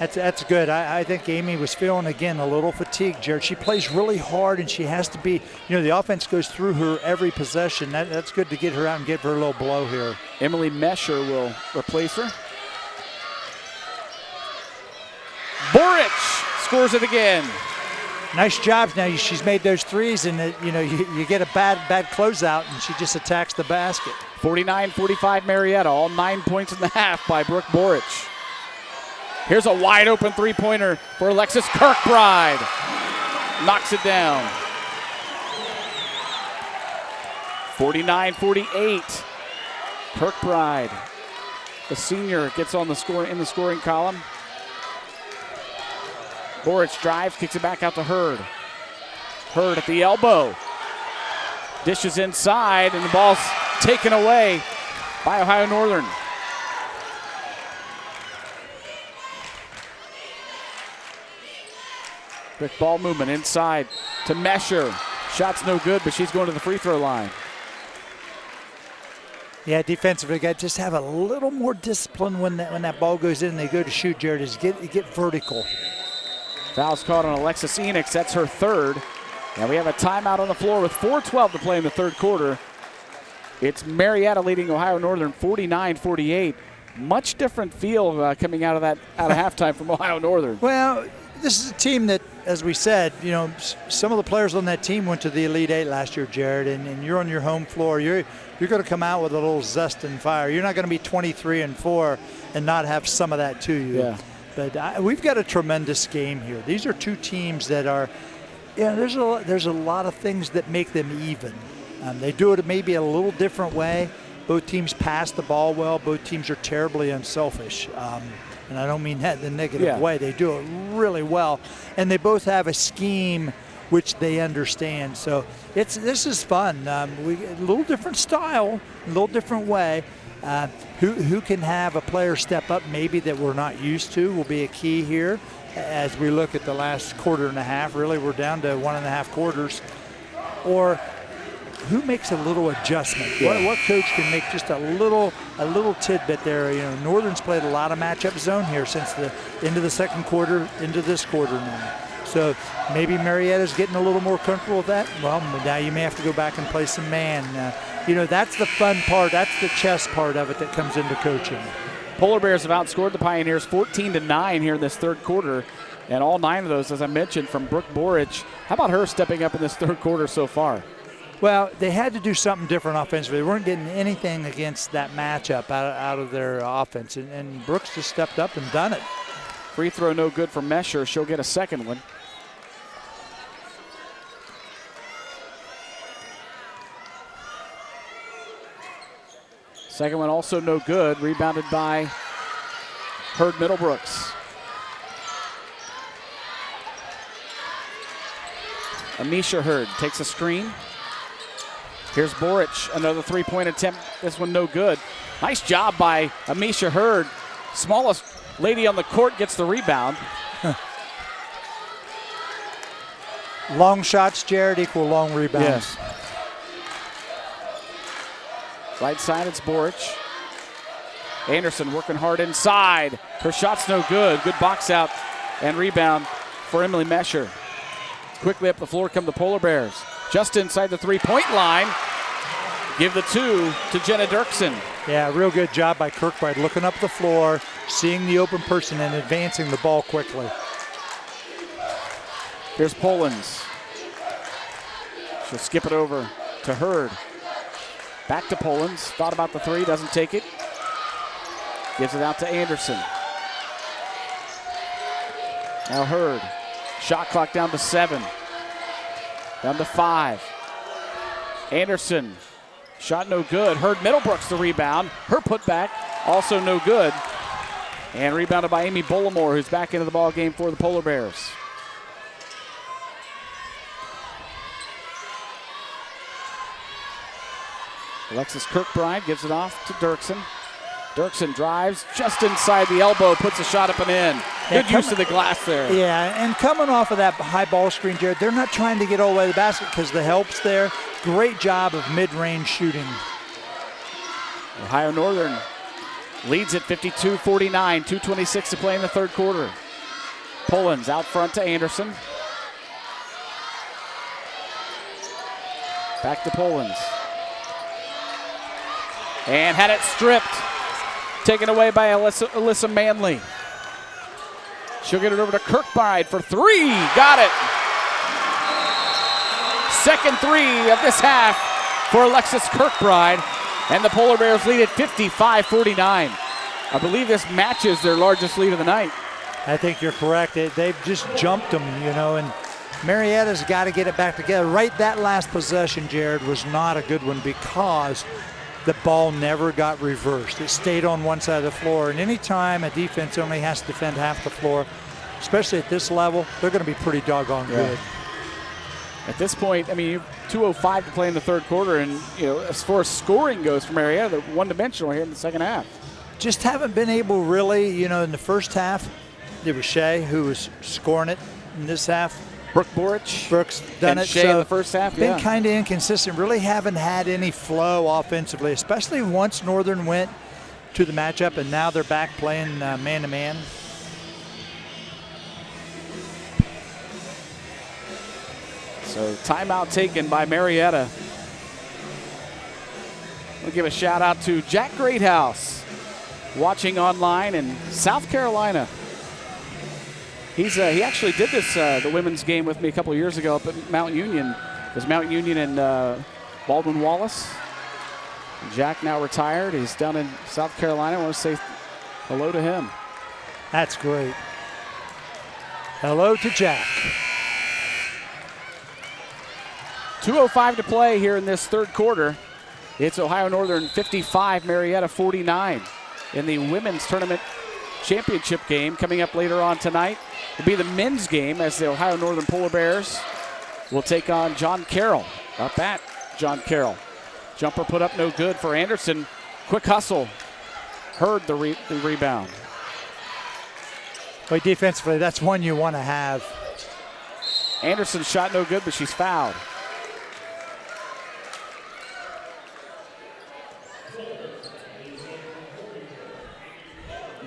That's good. I think Amy was feeling, again, a little fatigued, Jared. She plays really hard, and she has to be, the offense goes through her every possession. That's good to get her out and give her a little blow here. Emily Mesher will replace her. Borage scores it again. Nice job. Now she's made those threes, and you get a bad closeout, and she just attacks the basket. 49-45 Marietta, all 9 points in the half by Brooke Borage. Here's a wide open three-pointer for Alexis Kirkbride. Knocks it down. 49-48. Kirkbride, the senior, gets on the scoring column. Borage drives, kicks it back out to Hurd. Hurd at the elbow. Dishes inside, and the ball's taken away by Ohio Northern. Quick ball movement inside to Mesher. Shot's no good, but she's going to the free throw line. Yeah, defensively, got just have a little more discipline when that ball goes in and they go to shoot, Jared, is get vertical. Foul's caught on Alexis Enix. That's her third. And we have a timeout on the floor with 4:12 to play in the third quarter. It's Marietta leading Ohio Northern 49-48. Much different feel coming out of halftime from Ohio Northern. Well, this is a team that, as we said, some of the players on that team went to the Elite Eight last year, Jared, and you're on your home floor. You're going to come out with a little zest and fire. You're not going to be 23-4 and not have some of that to you. Yeah. But we've got a tremendous game here. These are two teams that are, there's a lot of things that make them even. They do it maybe a little different way. Both teams pass the ball well. Both teams are terribly unselfish. And I don't mean that in the negative way. They do it really well. And they both have a scheme which they understand. So this is fun. A little different style, a little different way. Who can have a player step up maybe that we're not used to will be a key here as we look at the last quarter and a half. Really, we're down to 1.5 quarters. Or who makes a little adjustment? What coach can make just a little tidbit there? Northern's played a lot of matchup zone here since the end of the second quarter into this quarter now. So maybe Marietta's getting a little more comfortable with that. Well, now you may have to go back and play some man. That's the fun part. That's the chess part of it that comes into coaching. Polar Bears have outscored the Pioneers 14-9 here in this third quarter. And all 9 of those, as I mentioned, from Brooke Borage. How about her stepping up in this third quarter so far? Well, they had to do something different offensively. They weren't getting anything against that matchup out of their offense. And Brooks just stepped up and done it. Free throw no good for Mesher. She'll get a second one. Second one also no good. Rebounded by Hurd Middlebrooks. Amisha Hurd takes a screen. Here's Borage, another three-point attempt. This one no good. Nice job by Amisha Hurd. Smallest lady on the court gets the rebound. Long shots, Jared, equal long rebounds. Yes. Right side, it's Borage. Anderson working hard inside. Her shot's no good. Good box out and rebound for Emily Mesher. Quickly up the floor come the Polar Bears. Just inside the three-point line. Give the 2 to Jenna Dirksen. Yeah, real good job by Kirkbride looking up the floor, seeing the open person, and advancing the ball quickly. Here's Polens. She'll skip it over to Hurd. Back to Polens. Thought about the 3, doesn't take it. Gives it out to Anderson. Now Hurd. Shot clock down to 7. Down to 5. Anderson. Shot no good. Hurd Middlebrooks the rebound. Her putback also no good. And rebounded by Amy Bullimore, who's back into the ball game for the Polar Bears. Alexis Kirkbride gives it off to Dirksen. Dirksen drives just inside the elbow, puts a shot up and in. Good use of the glass there. Yeah, and coming off of that high ball screen, Jared, they're not trying to get all the way to the basket because the help's there. Great job of mid-range shooting. Ohio Northern leads at 52-49, 2:26 to play in the third quarter. Pullins out front to Anderson. Back to Pullins. And had it stripped. Taken away by Alyssa Manley. She'll get it over to Kirkbride for three. Got it. Second three of this half for Alexis Kirkbride. And the Polar Bears lead at 55-49. I believe this matches their largest lead of the night. I think you're correct. They've just jumped them, and Marietta's got to get it back together. Right, that last possession, Jared, was not a good one because the ball never got reversed. It stayed on one side of the floor, and anytime a defense only has to defend half the floor, especially at this level, they're going to be pretty doggone good. At this point, 2:05 to play in the third quarter, and as far as scoring goes for Marietta, they're one-dimensional here in the second half. Just haven't been able really, in the first half, it was Shea who was scoring it in this half. Brooke Borage. Brooks done it. Shea in the first half, been kind of inconsistent. Really haven't had any flow offensively, especially once Northern went to the matchup, and now they're back playing man-to-man. So timeout taken by Marietta. We'll give a shout out to Jack Greathouse, watching online in South Carolina. He actually did this the women's game with me a couple of years ago up at Mount Union. It was Mount Union and Baldwin Wallace. Jack now retired. He's down in South Carolina. I want to say hello to him. That's great. Hello to Jack. 2:05 to play here in this third quarter. It's Ohio Northern 55, Marietta 49 in the women's tournament championship game coming up later on tonight. It'll be the men's game as the Ohio Northern Polar Bears will take on John Carroll. Up at John Carroll. Jumper put up no good for Anderson. Quick hustle. Heard the rebound. But defensively, that's one you want to have. Anderson's shot no good, but she's fouled.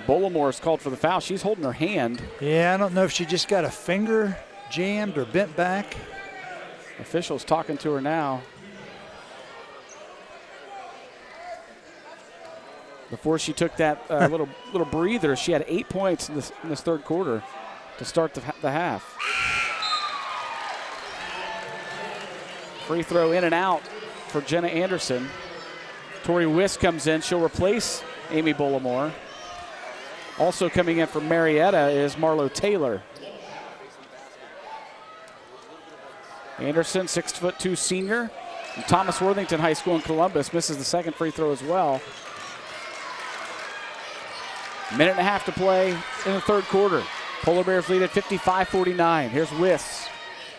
Bolamore's called for the foul. She's holding her hand. Yeah, I don't know if she just got a finger jammed or bent back. Officials talking to her now. Before she took that little breather, she had 8 points in this third quarter to start the half. Free throw in and out for Jenna Anderson. Tori Wiss comes in. She'll replace Amy Bolamore. Also coming in for Marietta is Marlo Taylor. Anderson, 6'2" senior from Thomas Worthington High School in Columbus, misses the second free throw as well. Minute and a half to play in the third quarter. Polar Bears lead at 55-49. Here's Wiss.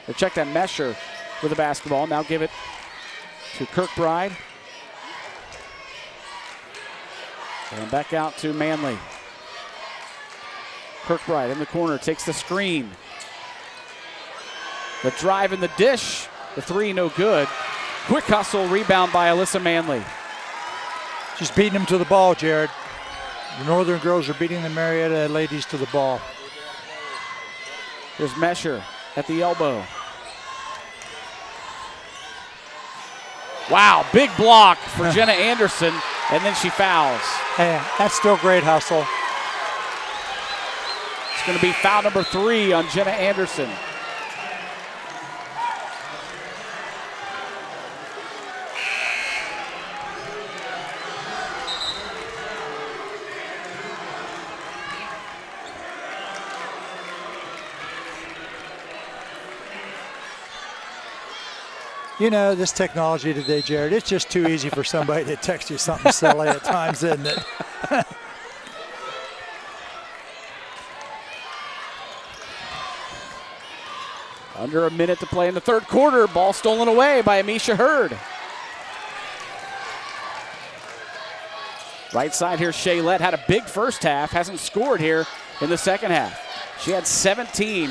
They check that Mesher with the basketball. Now give it to Kirkbride. And back out to Manley. Kirkbride in the corner, takes the screen. The drive and the dish. The three, no good. Quick hustle, rebound by Alyssa Manley. She's beating them to the ball, Jared. The Northern girls are beating the Marietta ladies to the ball. Here's Mesher at the elbow. Wow, big block for Jenna Anderson, and then she fouls. Hey, that's still great hustle. It's going to be foul number 3 on Jenna Anderson. This technology today, Jared, it's just too easy for somebody to text you something silly at times, isn't it? Under a minute to play in the third quarter. Ball stolen away by Amisha Hurd. Right side here, Shaylette had a big first half. Hasn't scored here in the second half. She had 17,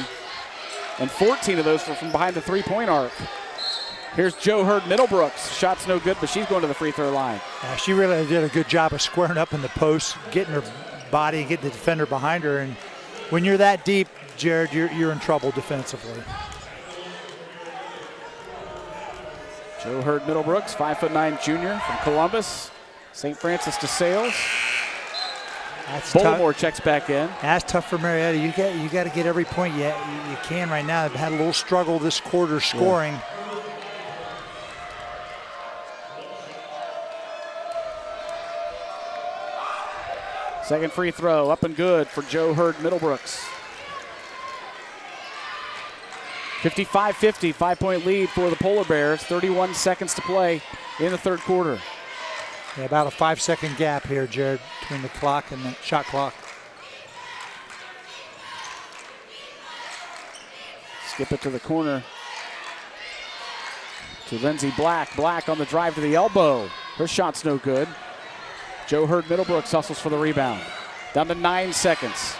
and 14 of those were from behind the three-point arc. Here's Jo Hurd Middlebrooks. Shot's no good, but she's going to the free throw line. She really did a good job of squaring up in the post, getting her body, getting the defender behind her. And when you're that deep, Jared, you're in trouble defensively. Jo Hurd Middlebrooks, 5'9" junior from Columbus. St. Francis de Sales. That's Baltimore tough. checks back in. That's tough for Marietta. You got to get every point you can right now. They've had a little struggle this quarter scoring. Yeah. Second free throw, up and good for Jo Hurd Middlebrooks. 55-50, 5-point lead for the Polar Bears. 31 seconds to play in the third quarter. Yeah, about a 5-second gap here, Jared, between the clock and the shot clock. Skip it to the corner to Lindsey Black. Black on the drive to the elbow. Her shot's no good. Jo Hurd Middlebrooks hustles for the rebound. Down to 9 seconds.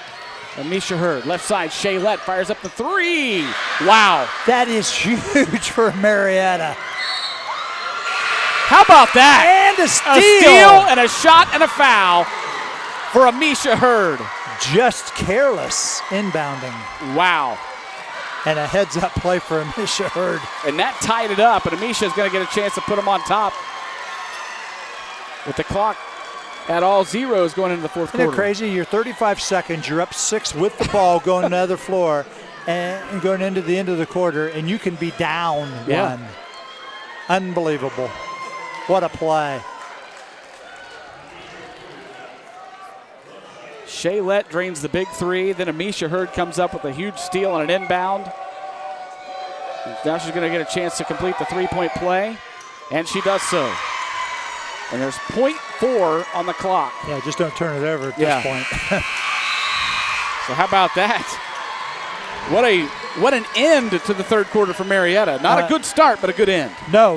Amisha Hurd, left side, Shaylette fires up the three. Wow. That is huge for Marietta. How about that? And a steal. A steal and a shot and a foul for Amisha Hurd. Just careless inbounding. Wow. And a heads-up play for Amisha Hurd. And that tied it up, and Amisha is going to get a chance to put them on top. With the clock at all zeros going into the fourth quarter. Isn't it crazy? You're 35 seconds, you're up 6 with the ball going to the other floor and going into the end of the quarter, and you can be down 1. Unbelievable. What a play. Shaylette drains the big three. Then Amisha Hurd comes up with a huge steal on an inbound. Now she's going to get a chance to complete the three-point play, and she does so. And there's .4 on the clock. Yeah, just don't turn it over at this point. So how about that? What an end to the third quarter for Marietta. Not a good start, but a good end. No,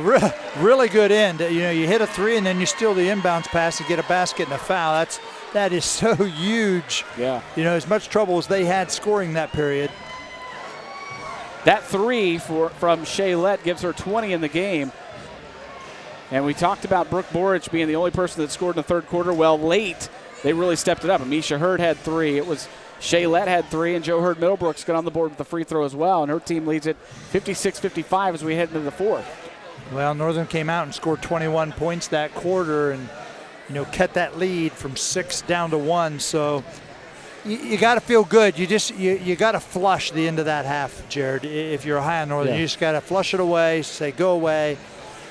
really good end. You know, you hit a three and then you steal the inbounds pass and get a basket and a foul. That is so huge. Yeah. You know, as much trouble as they had scoring that period. That three from Shaylette gives her 20 in the game. And we talked about Brooke Borage being the only person that scored in the third quarter. Well, late, they really stepped it up. Amisha Hurd had 3. It was Shaylette had 3, and Jo Hurd Middlebrooks got on the board with the free throw as well. And her team leads it 56-55 as we head into the fourth. Well, Northern came out and scored 21 points that quarter and, you know, cut that lead from 6 down to 1. So you got to feel good. You got to flush the end of that half, Jared. If you're high on Northern, you just got to flush it away, say go away.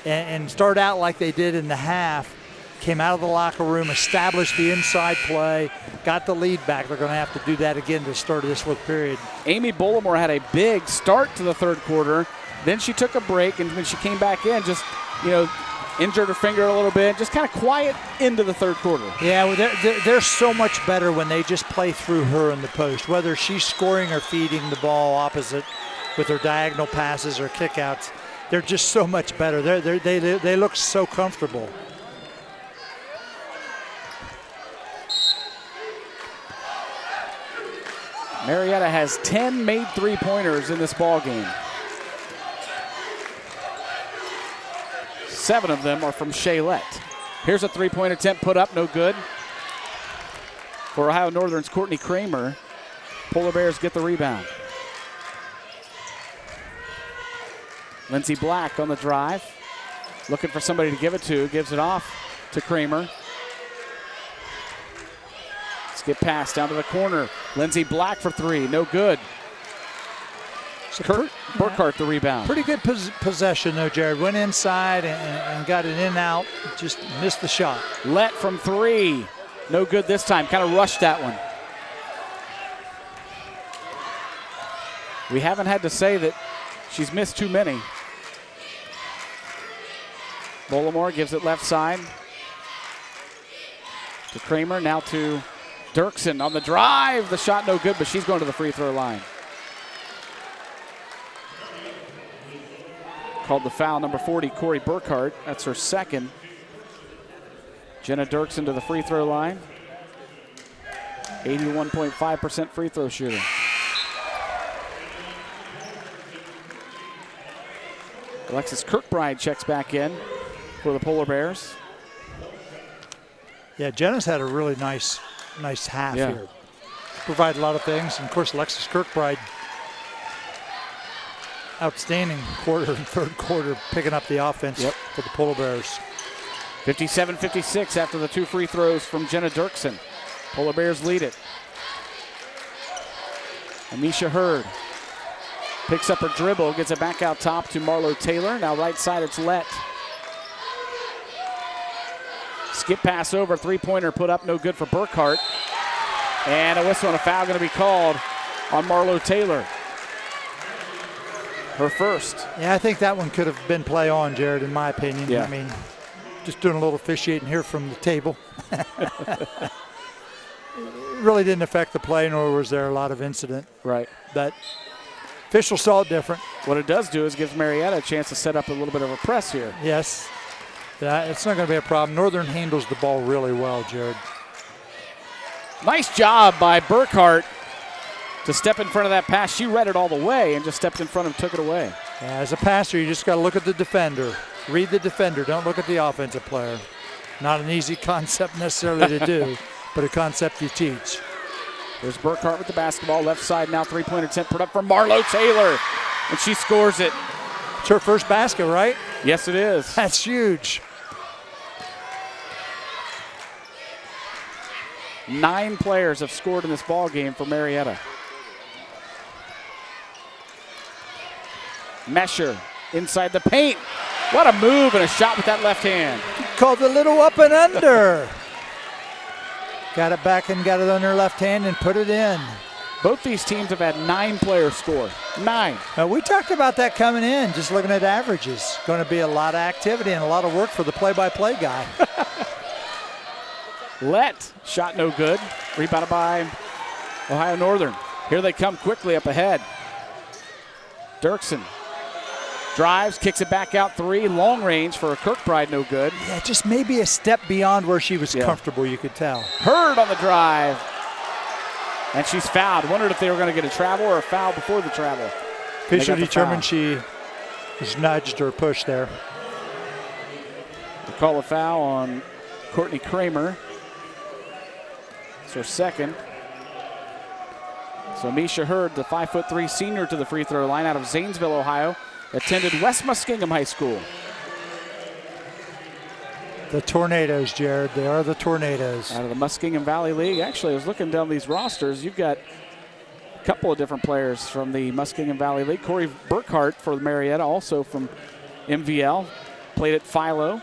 And start out like they did in the half, came out of the locker room, established the inside play, got the lead back. They're going to have to do that again to start this fourth period. Amy Bollimore had a big start to the third quarter. Then she took a break, and when she came back in, just, you know, injured her finger a little bit, just kind of quiet into the third quarter. Yeah, well, they're so much better when they just play through her in the post, whether she's scoring or feeding the ball opposite with her diagonal passes or kickouts. They're just so much better. They look so comfortable. Marietta has 10 made three-pointers in this ball game. 7 of them are from Shaylette. Here's a three-point attempt put up, no good. For Ohio Northern's Courtney Kramer, Polar Bears get the rebound. Lindsey Black on the drive, looking for somebody to give it to, gives it off to Kramer. Skip pass down to the corner. Lindsey Black for 3, no good. Kurt Burkhart the rebound. Pretty good possession though, Jared. Went inside and got it in and out, just missed the shot. Let from 3, no good this time, kind of rushed that one. We haven't had to say that she's missed too many. Bollimore gives it left side to Kramer, now to Dirksen on the drive. The shot no good, but she's going to the free throw line. Called the foul, number 40, Corey Burkhart. That's her second. Jenna Dirksen to the free throw line. 81.5% free throw shooter. Alexis Kirkbride checks back in for the Polar Bears. Yeah, Jenna's had a really nice half here. Provide a lot of things. And, of course, Alexis Kirkbride, outstanding quarter and third quarter, picking up the offense for the Polar Bears. 57-56 after the 2 free throws from Jenna Dirksen. Polar Bears lead it. Amisha Hurd picks up her dribble, gets it back out top to Marlo Taylor. Now right side, it's Let. Skip pass over, three-pointer put up, no good for Burkhart. And a whistle and a foul going to be called on Marlo Taylor. Her first. Yeah, I think that one could have been play on, Jared, in my opinion. Yeah. I mean, just doing a little officiating here from the table. It really didn't affect the play, nor was there a lot of incident. Right. But officials saw it different. What it does do is gives Marietta a chance to set up a little bit of a press here. Yes. It's not going to be a problem. Northern handles the ball really well, Jared. Nice job by Burkhart to step in front of that pass. She read it all the way and just stepped in front and took it away. Yeah, as a passer, you just got to look at the defender. Read the defender. Don't look at the offensive player. Not an easy concept necessarily to do, but a concept you teach. There's Burkhart with the basketball. Left side now, three-pointer attempt put up for Marlo Taylor, and she scores it. It's her first basket, right? Yes, it is. That's huge. 9 players have scored in this ball game for Marietta. Mesher inside the paint. What a move and a shot with that left hand. Called a little up and under. Got it back and got it on her left hand and put it in. Both these teams have had 9 players score. 9. We talked about that coming in, just looking at averages. Going to be a lot of activity and a lot of work for the play-by-play guy. Let, shot no good. Rebounded by Ohio Northern. Here they come quickly up ahead. Dirksen drives, kicks it back out 3, long range for a Kirkbride, no good. Yeah, just maybe a step beyond where she was comfortable, you could tell. Hurd on the drive. And she's fouled. Wondered if they were going to get a travel or a foul before the travel. Official determined she was nudged or pushed there. They call a foul on Courtney Kramer. It's her second. So Misha Hurd, the 5'3" senior to the free throw line out of Zanesville, Ohio, attended West Muskingum High School. The Tornadoes, Jared. They are the Tornadoes. Out of the Muskingum Valley League. Actually, I was looking down these rosters. You've got a couple of different players from the Muskingum Valley League. Corey Burkhart for Marietta, also from MVL. Played at Philo.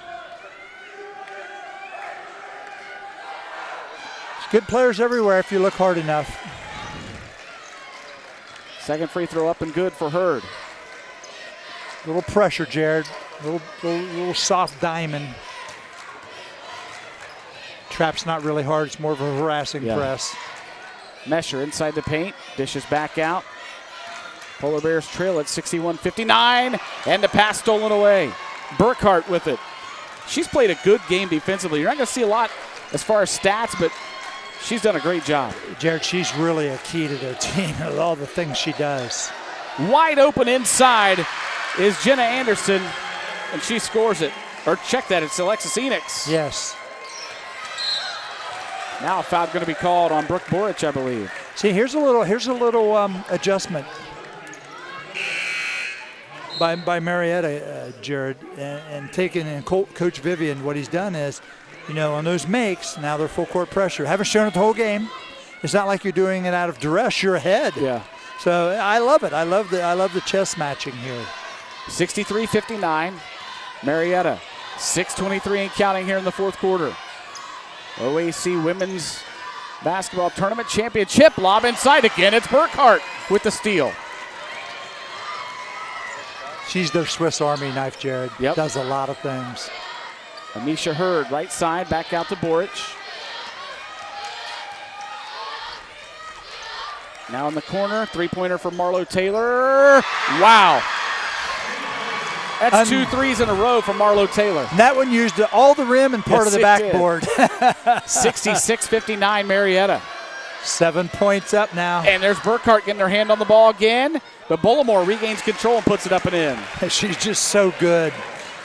There's good players everywhere if you look hard enough. Second free throw up and good for Hurd. A little pressure, Jared. Little soft diamond. Trap's not really hard. It's more of a harassing press. Mesher inside the paint. Dishes back out. Polar Bears trail at 61-59. And the pass stolen away. Burkhart with it. She's played a good game defensively. You're not going to see a lot as far as stats, but she's done a great job. Jared, she's really a key to their team with all the things she does. Wide open inside is Jenna Anderson, and she scores it. Or check that, it's Alexis Enix. Yes. Now a foul going to be called on Brooke Borage, I believe. See, here's a little adjustment by Marietta, Jared, and taking in Coach Vivian. What he's done is, on those makes, now they're full court pressure. Haven't shown it the whole game. It's not like you're doing it out of duress. You're ahead. Yeah. So I love it. I love the chess matching here. 63-59. Marietta, 6:23 and counting here in the fourth quarter. OAC Women's Basketball Tournament Championship. Lob inside again. It's Burkhart with the steal. She's their Swiss Army knife, Jared. Yep. Does a lot of things. Amisha Hurd, right side, back out to Borich. Now in the corner, three-pointer for Marlo Taylor. Wow. That's 2 threes in a row for Marlo Taylor. And that one used all the rim and part of the backboard. 66-59 Marietta. 7 points up now. And there's Burkhart getting her hand on the ball again, but Bullimore regains control and puts it up and in. She's just so good,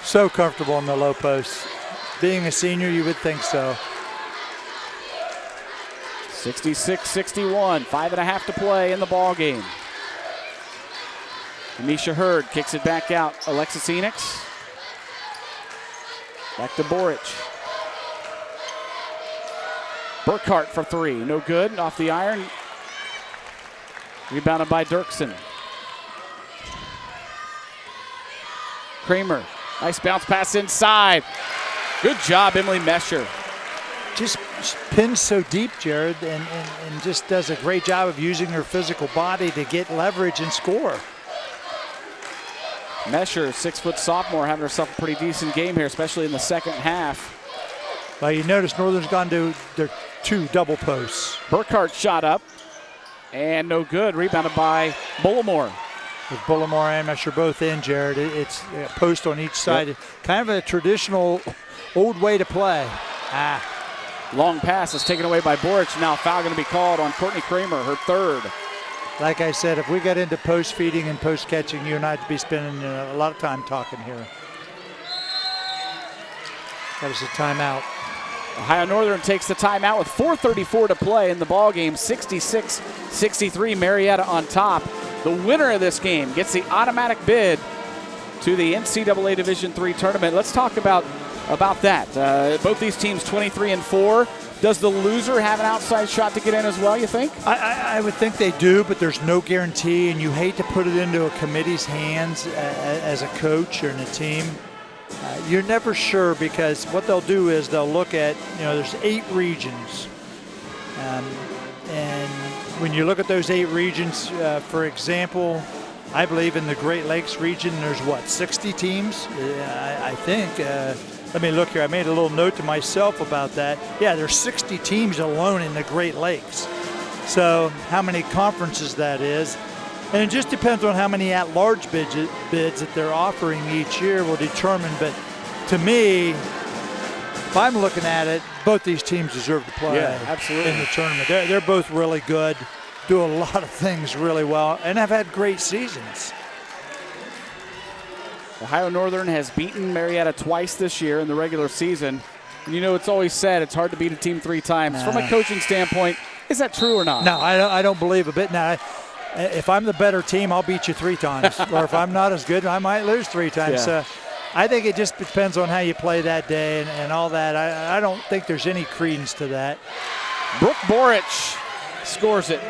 so comfortable in the low post. Being a senior, you would think so. 66-61, 5.5 to play in the ball game. Anisha Hurd kicks it back out. Alexis Enix. Back to Borage. Burkhart for three, no good, off the iron. Rebounded by Dirksen. Kramer, nice bounce pass inside. Good job, Emily Mesher. Just pins so deep, Jared, and just does a great job of using her physical body to get leverage and score. Mesher, 6-foot sophomore, having herself a pretty decent game here, especially in the second half. Well, you notice Northern's gone to their 2 double posts. Burkhart shot up, and no good. Rebounded by Bullimore. With Bullimore and Mesher both in, Jared, it's a post on each side. Yep. Kind of a traditional old way to play. Long pass is taken away by Borich. Now foul going to be called on Courtney Kramer, her third. Like I said, if we got into post feeding and post catching, you and I'd be spending a lot of time talking here. That was a timeout. Ohio Northern takes the timeout with 4:34 to play in the ball game. 66-63, Marietta on top. The winner of this game gets the automatic bid to the NCAA Division III tournament. Let's talk about that. Both these teams 23-4. Does the loser have an outside shot to get in as well, you think? I would think they do, but there's no guarantee, and you hate to put it into a committee's hands as a coach or in a team. You're never sure, because what they'll do is they'll look at, there's 8 regions. And when you look at those 8 regions, for example, I believe in the Great Lakes region, there's 60 teams? I think. Let me look here. I made a little note to myself about that. Yeah, there's 60 teams alone in the Great Lakes. So how many conferences that is. And it just depends on how many at-large bids that they're offering each year will determine. But to me, if I'm looking at it, both these teams deserve to play absolutely. In the tournament. They're both really good, do a lot of things really well, and have had great seasons. Ohio Northern has beaten Marietta twice this year in the regular season. And it's always said it's hard to beat a team 3 times. From a coaching standpoint, is that true or not? No, I don't believe a bit. Now, if I'm the better team, I'll beat you 3 times. Or if I'm not as good, I might lose 3 times. Yeah. I think it just depends on how you play that day and all that. I don't think there's any credence to that. Brooke Borich scores it.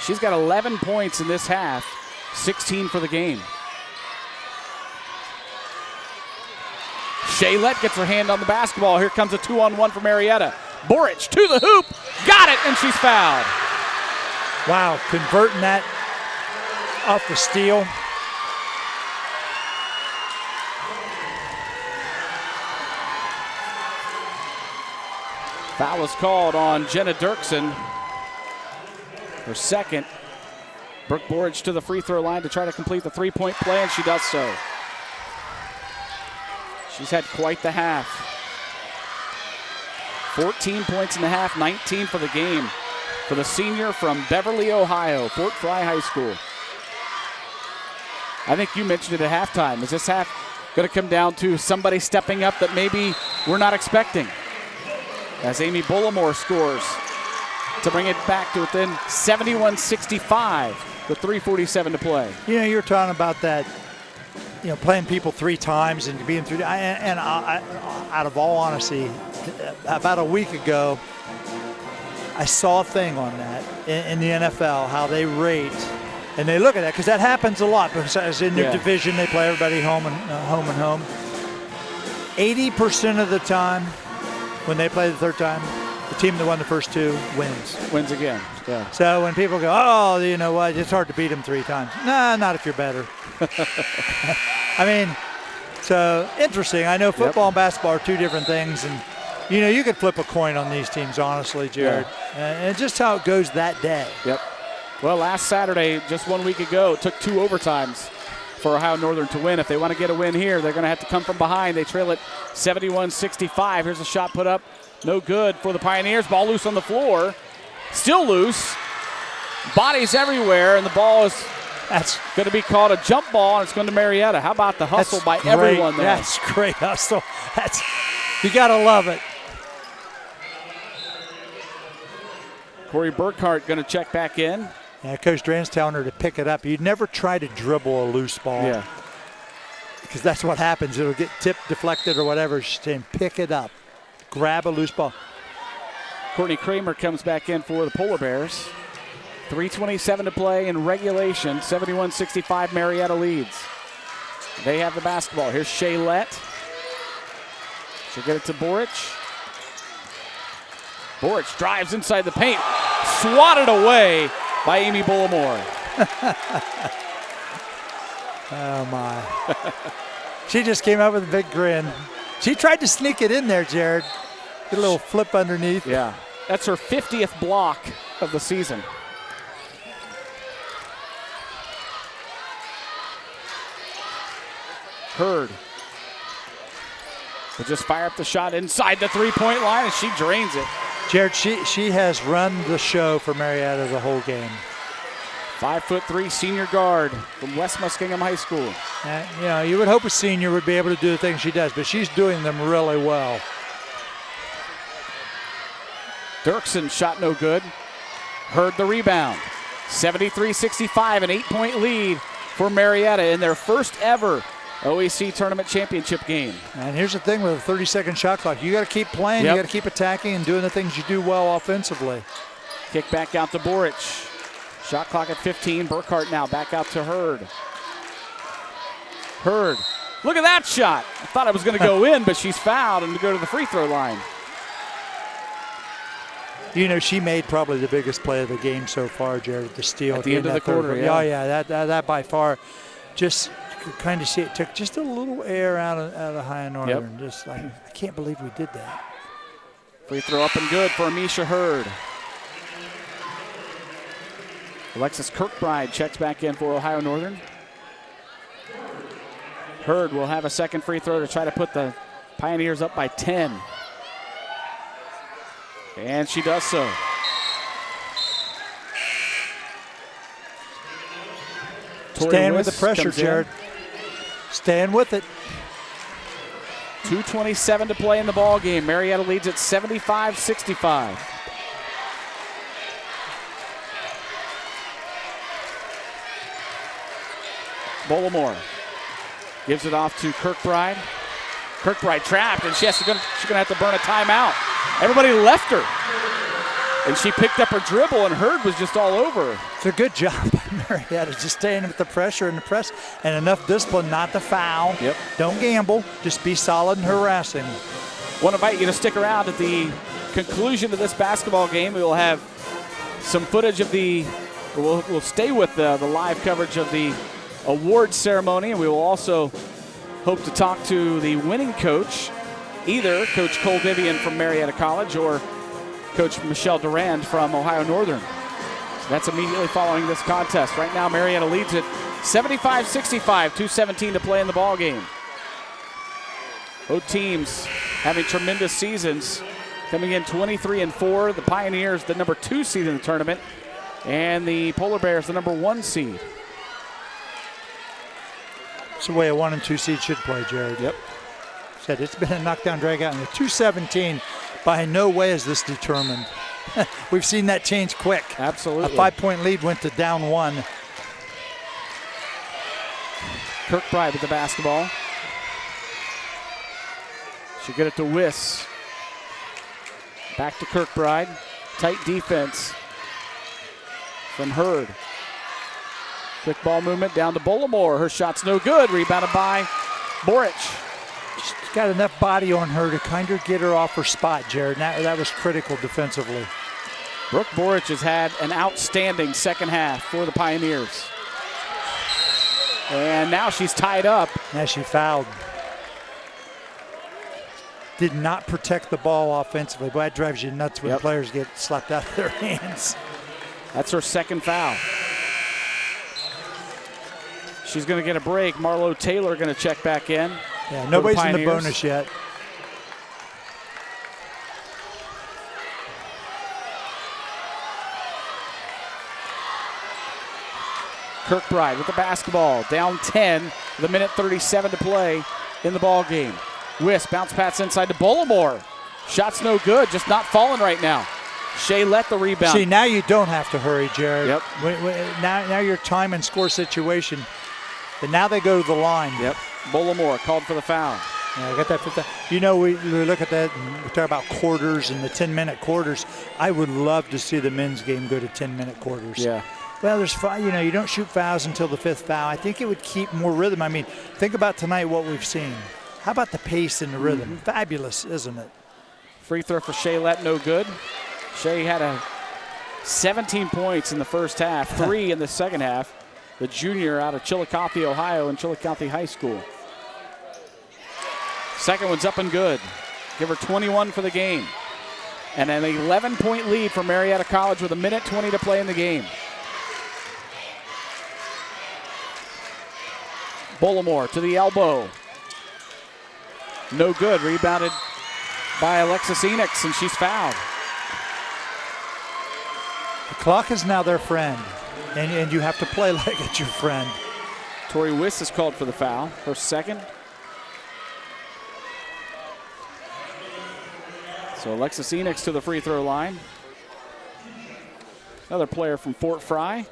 She's got 11 points in this half, 16 for the game. Shaylette gets her hand on the basketball. Here comes a 2-on-1 for Marietta. Borich to the hoop, got it, and she's fouled. Wow, converting that off the steal. Foul is called on Jenna Dirksen. Her second. Brooke Borage to the free throw line to try to complete the 3-point play, and she does so. She's had quite the half. 14 points in the half, 19 for the game for the senior from Beverly, Ohio, Fort Fry High School. I think you mentioned it at halftime. Is this half going to come down to somebody stepping up that maybe we're not expecting? As Amy Bullimore scores to bring it back to within 71-65 with 3:47 to play. You're talking about that, playing people 3 times and being through. And out of all honesty, about a week ago, I saw a thing on that in the NFL, how they rate. And they look at that, because that happens a lot. Because in their division, they play everybody home and home. 80% of the time, when they play the 3rd time, the team that won the first 2 wins. Wins again, yeah. So when people go, oh, you know what, it's hard to beat them 3 times. Nah, not if you're better. I mean, so interesting. I know football and basketball are 2 different things. And, you could flip a coin on these teams, honestly, Jared. Yeah. And just how it goes that day. Yep. Well, last Saturday, just 1 week ago, it took 2 overtimes for Ohio Northern to win. If they want to get a win here, they're going to have to come from behind. They trail it 71-65. Here's a shot put up. No good for the Pioneers. Ball loose on the floor. Still loose. Bodies everywhere, and the ball is going to be called a jump ball, and it's going to Marietta. How about the hustle by everyone there? That's great hustle. You got to love it. Corey Burkhart going to check back in. Yeah, Coach Duran's telling her to pick it up. You'd never try to dribble a loose ball. Yeah. Because that's what happens. It'll get tipped, deflected, or whatever. She's saying pick it up. Grab a loose ball. Courtney Kramer comes back in for the Polar Bears. 3:27 to play in regulation. 71-65 Marietta leads. They have the basketball. Here's Shaylette. She'll get it to Borage. Borage drives inside the paint. Swatted away by Amy Bullimore. Oh, my. She just came up with a big grin. She tried to sneak it in there, Jared. Get a little flip underneath. Yeah. That's her 50th block of the season. Hurd will just fire up the shot inside the three-point line, and she drains it. Jared, she has run the show for Marietta the whole game. 5'3" senior guard from West Muskingum High School. You would hope a senior would be able to do the things she does, but she's doing them really well. Dirksen shot no good. Hurd the rebound. 73-65, an 8-point lead for Marietta in their first ever OAC Tournament Championship game. And here's the thing with a 30-second shot clock. You got to keep playing. Yep. You got to keep attacking and doing the things you do well offensively. Kick back out to Borage. Shot clock at 15. Burkhart now back out to Hurd. Hurd. Look at that shot. I thought it was going to go in, but she's fouled and to go to the free throw line. She made probably the biggest play of the game so far, Jared, the steal. At the end of the quarter, yeah. Oh, yeah, that by far. Just kind of see it took just a little air out of Ohio Northern. Yep. Just like, I can't believe we did that. Free throw up and good for Amisha Hurd. Alexis Kirkbride checks back in for Ohio Northern. Hurd will have a second free throw to try to put the Pioneers up by 10. And she does so. Staying with the pressure, Jared. Staying with it. 2:27 to play in the ball game. Marietta leads at 75-65. Bullimore gives it off to Kirkbride. Kirkbride trapped, and she's gonna have to burn a timeout. Everybody left her, and she picked up her dribble, and Hurd was just all over her. It's a good job by Marietta, just staying with the pressure and the press, and enough discipline not to foul. Yep. Don't gamble. Just be solid and harassing. Want to invite you to stick around at the conclusion of this basketball game. We will have some footage of we'll stay with the live coverage of the awards ceremony, and we will also hope to talk to the winning coach, either Coach Cole Vivian from Marietta College or Coach Michelle Durand from Ohio Northern. So that's immediately following this contest. Right now, Marietta leads it 75-65, 2:17 to play in the ball game. Both teams having tremendous seasons, coming in 23-4. The Pioneers, the number 2 seed in the tournament, and the Polar Bears, the number 1 seed. It's the way a 1 and 2 seed should play, Jared. Yep. Said it's been a knockdown, drag out, and the 2:17 by no way is this determined. We've seen that change quick. Absolutely. A 5-point lead went to down 1. Kirkbride with the basketball. She'll get it to Wiss. Back to Kirkbride. Tight defense from Hurd. Quick ball movement down to Bullimore. Her shot's no good. Rebounded by Borage. She's got enough body on her to kind of get her off her spot, Jared. That was critical defensively. Brooke Borage has had an outstanding second half for the Pioneers. And now she's tied up. Now she fouled. Did not protect the ball offensively. Boy, that drives you nuts when players get slapped out of their hands. That's her second foul. She's going to get a break. Marlo Taylor going to check back in. Yeah, nobody's in the bonus yet. Kirkbride with the basketball, down 10 with 1:37 to play in the ball game. Wisp, bounce pass inside to Bollamore. Shot's no good, just not falling right now. Shaylette the rebound. See, now you don't have to hurry, Jared. Yep. Now your time and score situation, but now they go to the line. Yep. Bollamore called for the foul. Yeah, I got that 50. You know, we look at that and we talk about quarters and the 10-minute quarters. I would love to see the men's game go to 10-minute quarters. Yeah. Well, there's five, you know, you don't shoot fouls until the 5th foul. I think it would keep more rhythm. I mean, think about tonight what we've seen. How about the pace and the rhythm? Fabulous, isn't it? Free throw for Shaylette, no good. Shay had 17 points in the first half, 3 in the second half. The junior out of Chillicothe, Ohio, and Chillicothe High School. Second one's up and good. Give her 21 for the game. And an 11-point lead for Marietta College with 1:20 to play in the game. Bollamore to the elbow. No good. Rebounded by Alexis Enix, and she's fouled. The clock is now their friend, and you have to play like it's your friend. Tori Wiss is called for the foul, her second. So Alexis Enix to the free throw line. Another player from Fort Fry.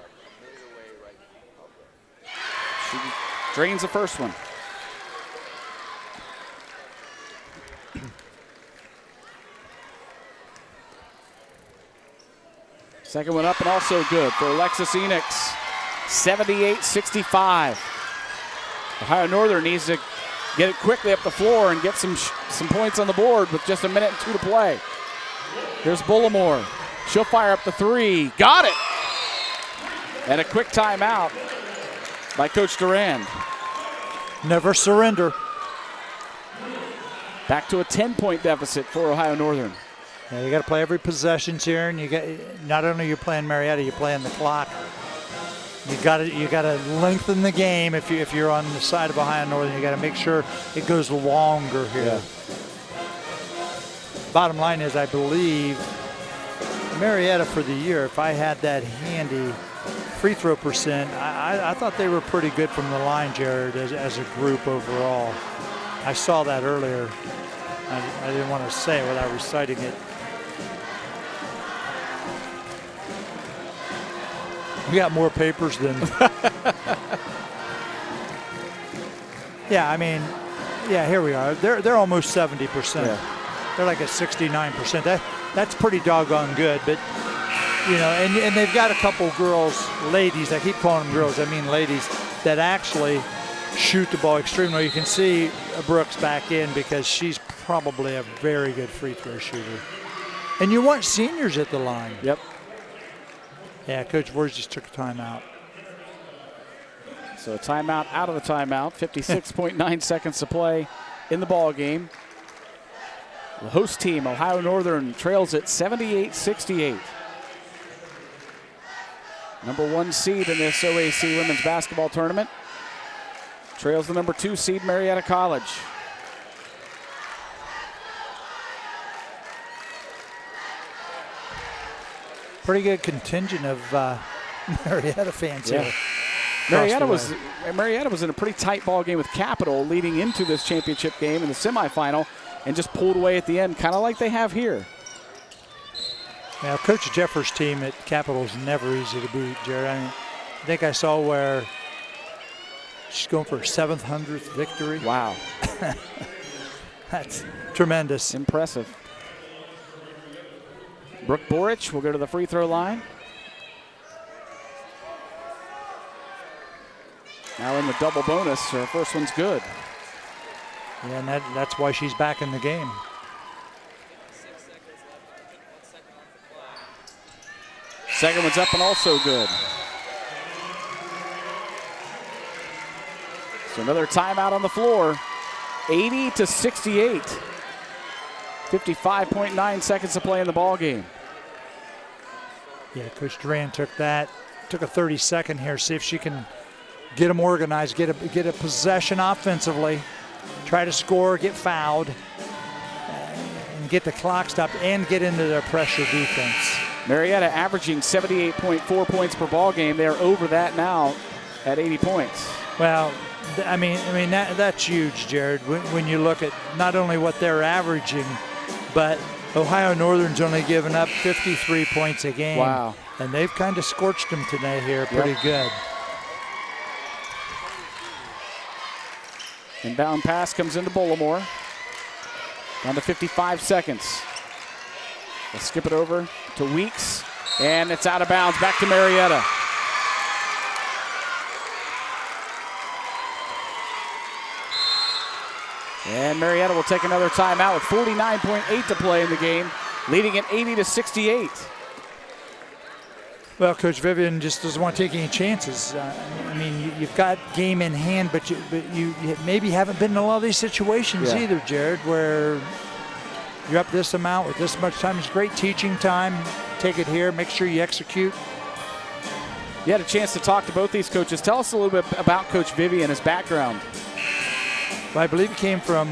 She drains the first one. Second one up and also good for Alexis Enix. 78-65. Ohio Northern needs to get it quickly up the floor and get some points on the board with just 1:02 to play. Here's Bollamore. She'll fire up the three. Got it! And a quick timeout by Coach Durand. Never surrender. Back to a 10-point deficit for Ohio Northern. Yeah, you got to play every possession here, and you got not only you're playing Marietta, you're playing the clock. You got to lengthen the game if you're on the side of Ohio Northern. You got to make sure it goes longer here. Yeah. Bottom line is, I believe Marietta for the year, if I had that handy free throw percent, I thought they were pretty good from the line, Jared, as a group overall. I saw that earlier. I didn't want to say it without reciting it. We got more papers than. Yeah, I mean, yeah, here we are. They're almost 70%. Yeah. They're like at 69%. That's pretty doggone good. But you know, and they've got a couple girls, ladies. I keep calling them girls. I mean ladies that actually shoot the ball extremely well. You can see Brooks back in because she's probably a very good free throw shooter. And you want seniors at the line. Yep. Yeah, Coach Borage just took a timeout. So a timeout out of the timeout. 56.9 seconds to play in the ball game. The host team, Ohio Northern, trails at 78-68. Number 1 seed in this OAC women's basketball tournament. Trails the number 2 seed, Marietta College. Pretty good contingent of Marietta fans here. Marietta was in a pretty tight ball game with Capital leading into this championship game in the semifinal and just pulled away at the end, kind of like they have here. Now, Coach Jeffers' team at Capital is never easy to beat, Jared. I think I saw where she's going for her 700th victory. Wow. That's tremendous. Impressive. Brooke Borage will go to the free throw line. Now in the double bonus, her first one's good. Yeah, and that's why she's back in the game. Second one's up and also good. So another timeout on the floor. 80-68. 55.9 seconds to play in the ball game. Yeah, Coach Durand took a 30-second here, see if she can get them organized, get a possession offensively, try to score, get fouled, and get the clock stopped, and get into their pressure defense. Marietta averaging 78.4 points per ball game. They're over that now at 80 points. Well, I mean that's huge, Jared. When you look at not only what they're averaging, but Ohio Northern's only given up 53 points a game. Wow. And they've kind of scorched them today here pretty good. Inbound pass comes into Bollamore. Down to 55 seconds. They'll skip it over to Weeks, and it's out of bounds. Back to Marietta. And Marietta will take another timeout with 49.8 to play in the game, leading at 80-68. Well, Coach Vivian just doesn't want to take any chances. I mean, you've got game in hand, but you maybe haven't been in a lot of these situations either, Jared, where you're up this amount with this much time. It's great teaching time. Take it here. Make sure you execute. You had a chance to talk to both these coaches. Tell us a little bit about Coach Vivian, his background. Well, I believe he came from,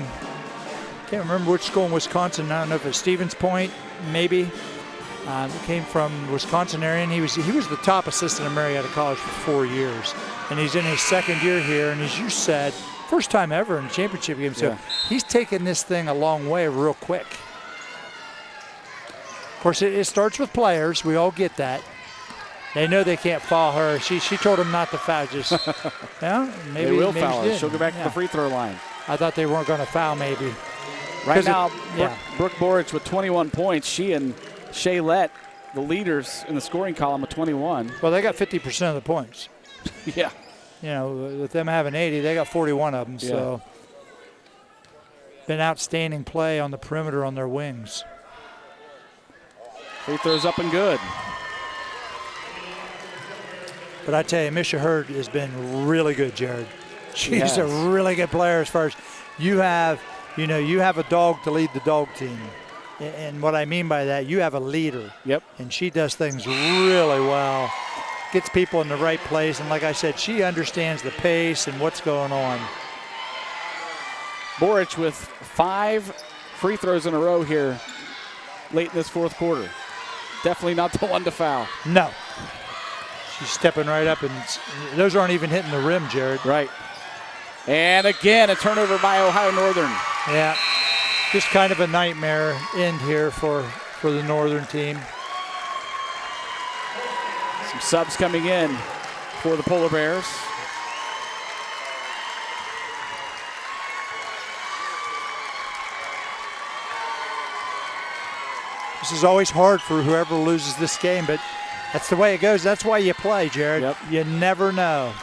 can't remember which school in Wisconsin. I don't know if it's Stevens Point, maybe. He came from Wisconsin area, and he was the top assistant at Marietta College for 4 years. And he's in his second year here, and as you said, first time ever in a championship game. So he's taken this thing a long way real quick. Of course, it starts with players. We all get that. They know they can't foul her. She told them not to foul. Just maybe they will maybe foul her. She'll go back to the free throw line. I thought they weren't going to foul maybe. Right now, Brooke Borage with 21 points. She and Shaylette, the leaders in the scoring column, with 21. Well, they got 50% of the points. Yeah. You know, with them having 80, they got 41 of them. Yeah. So, been outstanding play on the perimeter on their wings. Free throws up and good. But I tell you, Misha Hurd has been really good, Jared. She's a really good player as far as you have a dog to lead the dog team. And what I mean by that, you have a leader. Yep. And she does things really well. Gets people in the right place. And like I said, she understands the pace and what's going on. Borich with 5 free throws in a row here late in this fourth quarter. Definitely not the one to foul. No. She's stepping right up, and those aren't even hitting the rim, Jared. Right. And again, a turnover by Ohio Northern. Yeah. Just kind of a nightmare end here for the Northern team. Some subs coming in for the Polar Bears. This is always hard for whoever loses this game, but that's the way it goes. That's why you play, Jared. Yep. You never know.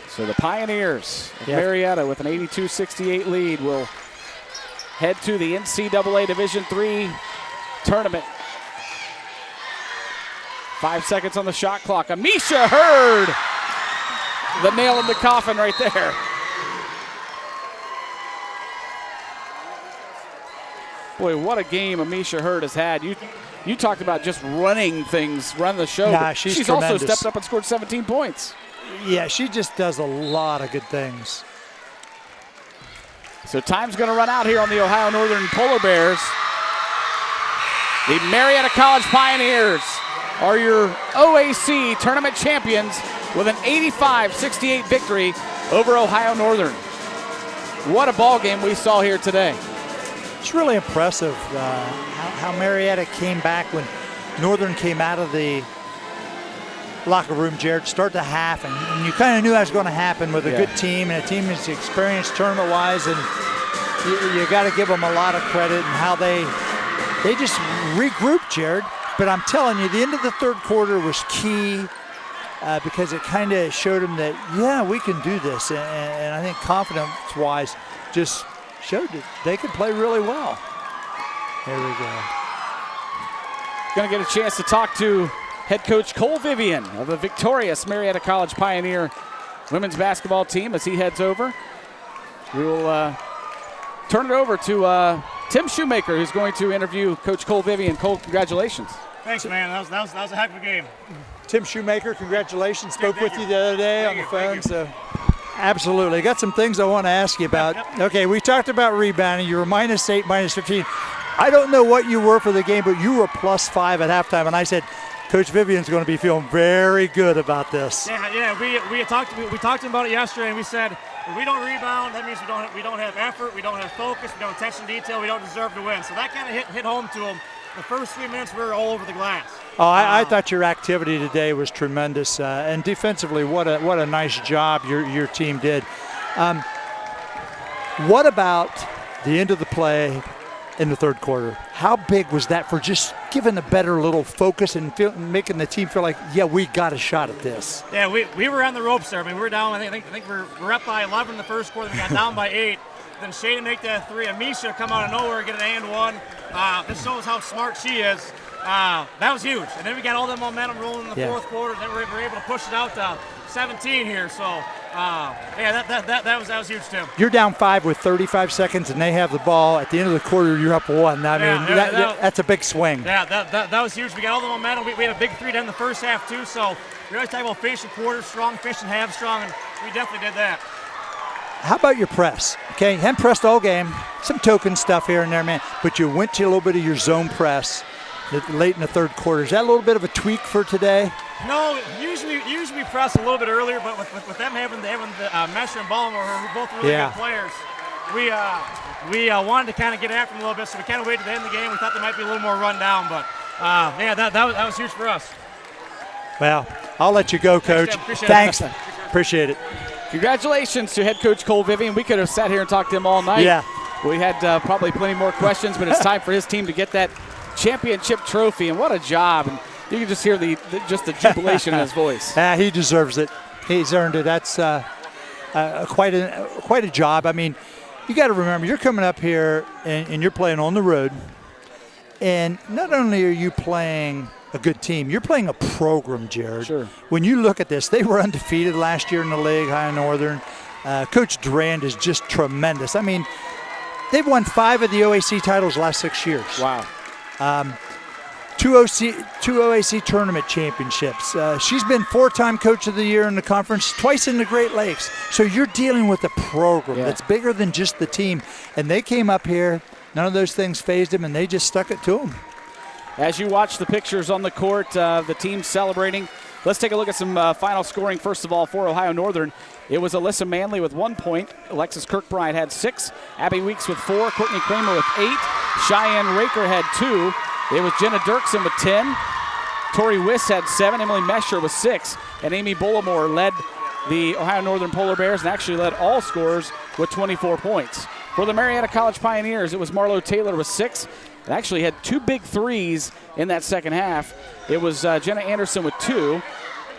So the Pioneers of Marietta with an 82-68 lead will head to the NCAA Division III tournament. 5 seconds on the shot clock. Amisha Hurd, the nail in the coffin right there. Boy, what a game Amisha Hurd has had. You talked about just running things, run the show. Nah, she's also stepped up and scored 17 points. Yeah, she just does a lot of good things. So time's going to run out here on the Ohio Northern Polar Bears. The Marietta College Pioneers are your OAC tournament champions with an 85-68 victory over Ohio Northern. What a ball game we saw here today. It's really impressive how Marietta came back when Northern came out of the locker room, Jared, start the half, and you kind of knew that was going to happen with a good team and a team that's experienced tournament-wise, and you got to give them a lot of credit and how they just regrouped, Jared. But I'm telling you, the end of the third quarter was key because it kind of showed them that, yeah, we can do this, and I think confidence-wise just showed that they could play really well. There we go. Going to get a chance to talk to head coach Cole Vivian of the victorious Marietta College Pioneer women's basketball team as he heads over. We will turn it over to Tim Shoemaker, who's going to interview Coach Cole Vivian. Cole, congratulations. Thanks, man. That was a heck of a game. Tim Shoemaker, congratulations. Spoke with you. you the other day on the phone. So, absolutely. Got some things I want to ask you about. Okay, we talked about rebounding. You were -8, -15. I don't know what you were for the game, but you were +5 at halftime. And I said, Coach Vivian's going to be feeling very good about this. Yeah. We talked to him about it yesterday, and we said if we don't rebound, that means we don't have effort, we don't have focus, we don't have attention to detail, we don't deserve to win. So that kind of hit home to him. The first 3 minutes we were all over the glass. Oh, I thought your activity today was tremendous, and defensively, what a nice job your team did. What about the end of the play in the third quarter? How big was that for just giving a better little focus and making the team feel like, yeah, we got a shot at this? Yeah, we were on the ropes there. I mean, we were down. I think we're up by 11 in the first quarter. We got down by 8. Then Shayna make that 3. Amisha come out of nowhere, get an and 1. This shows how smart she is. That was huge. And then we got all that momentum rolling in the fourth quarter. Then we were able to push it out to 17 here. So, that was huge, Tim. You're down 5 with 35 seconds, and they have the ball. At the end of the quarter, you're up 1. I mean, that's a big swing. Yeah, that was huge. We got all the momentum. We had a big 3 to end the first half, too. So we always talk about finishing quarters strong, finishing halves strong, and we definitely did that. How about your press? Okay, hadn't pressed all game. Some token stuff here and there, man. But you went to a little bit of your zone press late in the third quarter. Is that a little bit of a tweak for today? No, usually we press a little bit earlier, but with them having the Mesher and Ballmer, who are both really good players, we wanted to kind of get after them a little bit, so we kind of waited to the end of the game. We thought there might be a little more run down, but that was huge for us. Well, I'll let you go, Coach. Thanks. Appreciate it. Congratulations to head coach Cole Vivian. We could have sat here and talked to him all night. Yeah. We had probably plenty more questions, but it's time for his team to get that championship trophy, and what a job. And you can just hear the jubilation in his voice. He deserves it. He's earned it. That's quite a job. I mean, you got to remember, you're coming up here and you're playing on the road, and not only are you playing a good team, you're playing a program, Jared. Sure. When you look at this, they were undefeated last year in the league, Ohio Northern. Coach Durand is just tremendous. I mean, they've won 5 of the OAC titles last 6 years. Wow. 2 OAC tournament championships. She's been 4-time Coach of the Year in the conference, twice in the Great Lakes. So you're dealing with a program that's bigger than just the team. And they came up here, none of those things fazed them, and they just stuck it to them. As you watch the pictures on the court, the team celebrating, let's take a look at some final scoring. First of all, for Ohio Northern, it was Alyssa Manley with 1 point. Alexis Kirkbride had 6. Abby Weeks with 4. Courtney Kramer with 8. Cheyenne Raker had 2. It was Jenna Dirksen with 10. Tori Wiss had 7. Emily Mesher with 6. And Amy Bullimore led the Ohio Northern Polar Bears and actually led all scorers with 24 points. For the Marietta College Pioneers, it was Marlo Taylor with 6. It actually had 2 big threes in that second half. It was Jenna Anderson with 2.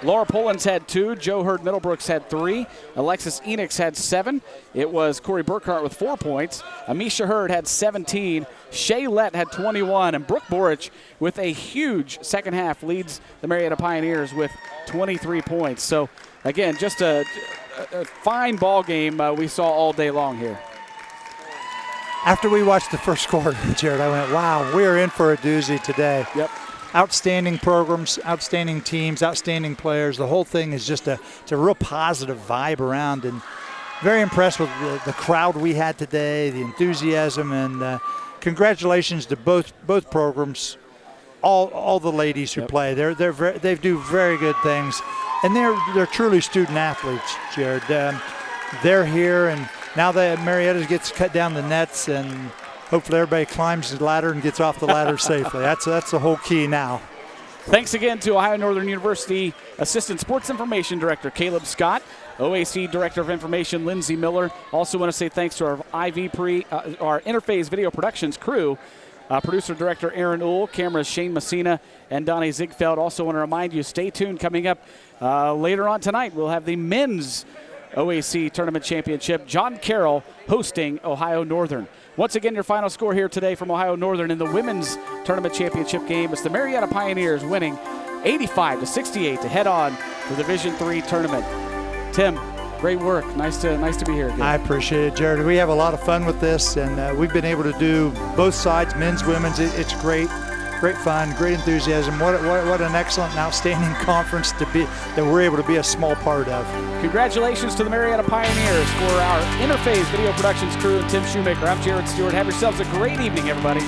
Laura Pullins had 2. Joe Hurd Middlebrooks had 3. Alexis Enix had 7. It was Corey Burkhart with 4 points. Amisha Hurd had 17. Shay Lett had 21. And Brooke Borage with a huge second half leads the Marietta Pioneers with 23 points. So, again, just a fine ball game we saw all day long here. After we watched the first quarter, Jared, I went, wow, we're in for a doozy today. Yep. Outstanding programs, outstanding teams, outstanding players. The whole thing is just it's a real positive vibe around, and very impressed with the crowd we had today, the enthusiasm, and congratulations to both programs, all the ladies who play. They do very good things, and they're truly student athletes, Jared. They're here, and now that Marietta gets cut down the nets, and hopefully everybody climbs the ladder and gets off the ladder safely. That's the whole key now. Thanks again to Ohio Northern University Assistant Sports Information Director Caleb Scott, OAC Director of Information Lindsay Miller. Also want to say thanks to our our Interphase Video Productions crew, Producer Director Aaron Uhl, cameras Shane Messina and Donnie Ziegfeld. Also want to remind you, stay tuned. Coming up later on tonight, we'll have the men's OAC Tournament Championship. John Carroll hosting Ohio Northern. Once again, your final score here today from Ohio Northern in the women's tournament championship game is the Marietta Pioneers winning 85-68 to head on to the Division III tournament. Tim, great work. Nice to be here again. I appreciate it, Jared. We have a lot of fun with this, and we've been able to do both sides, men's, women's. It's great. great fun, great enthusiasm. What an excellent and outstanding conference that we're able to be a small part of. Congratulations to the Marietta Pioneers. For our Interphase Video Productions crew and Tim Shoemaker, I'm Jared Stewart. Have yourselves a great evening, everybody.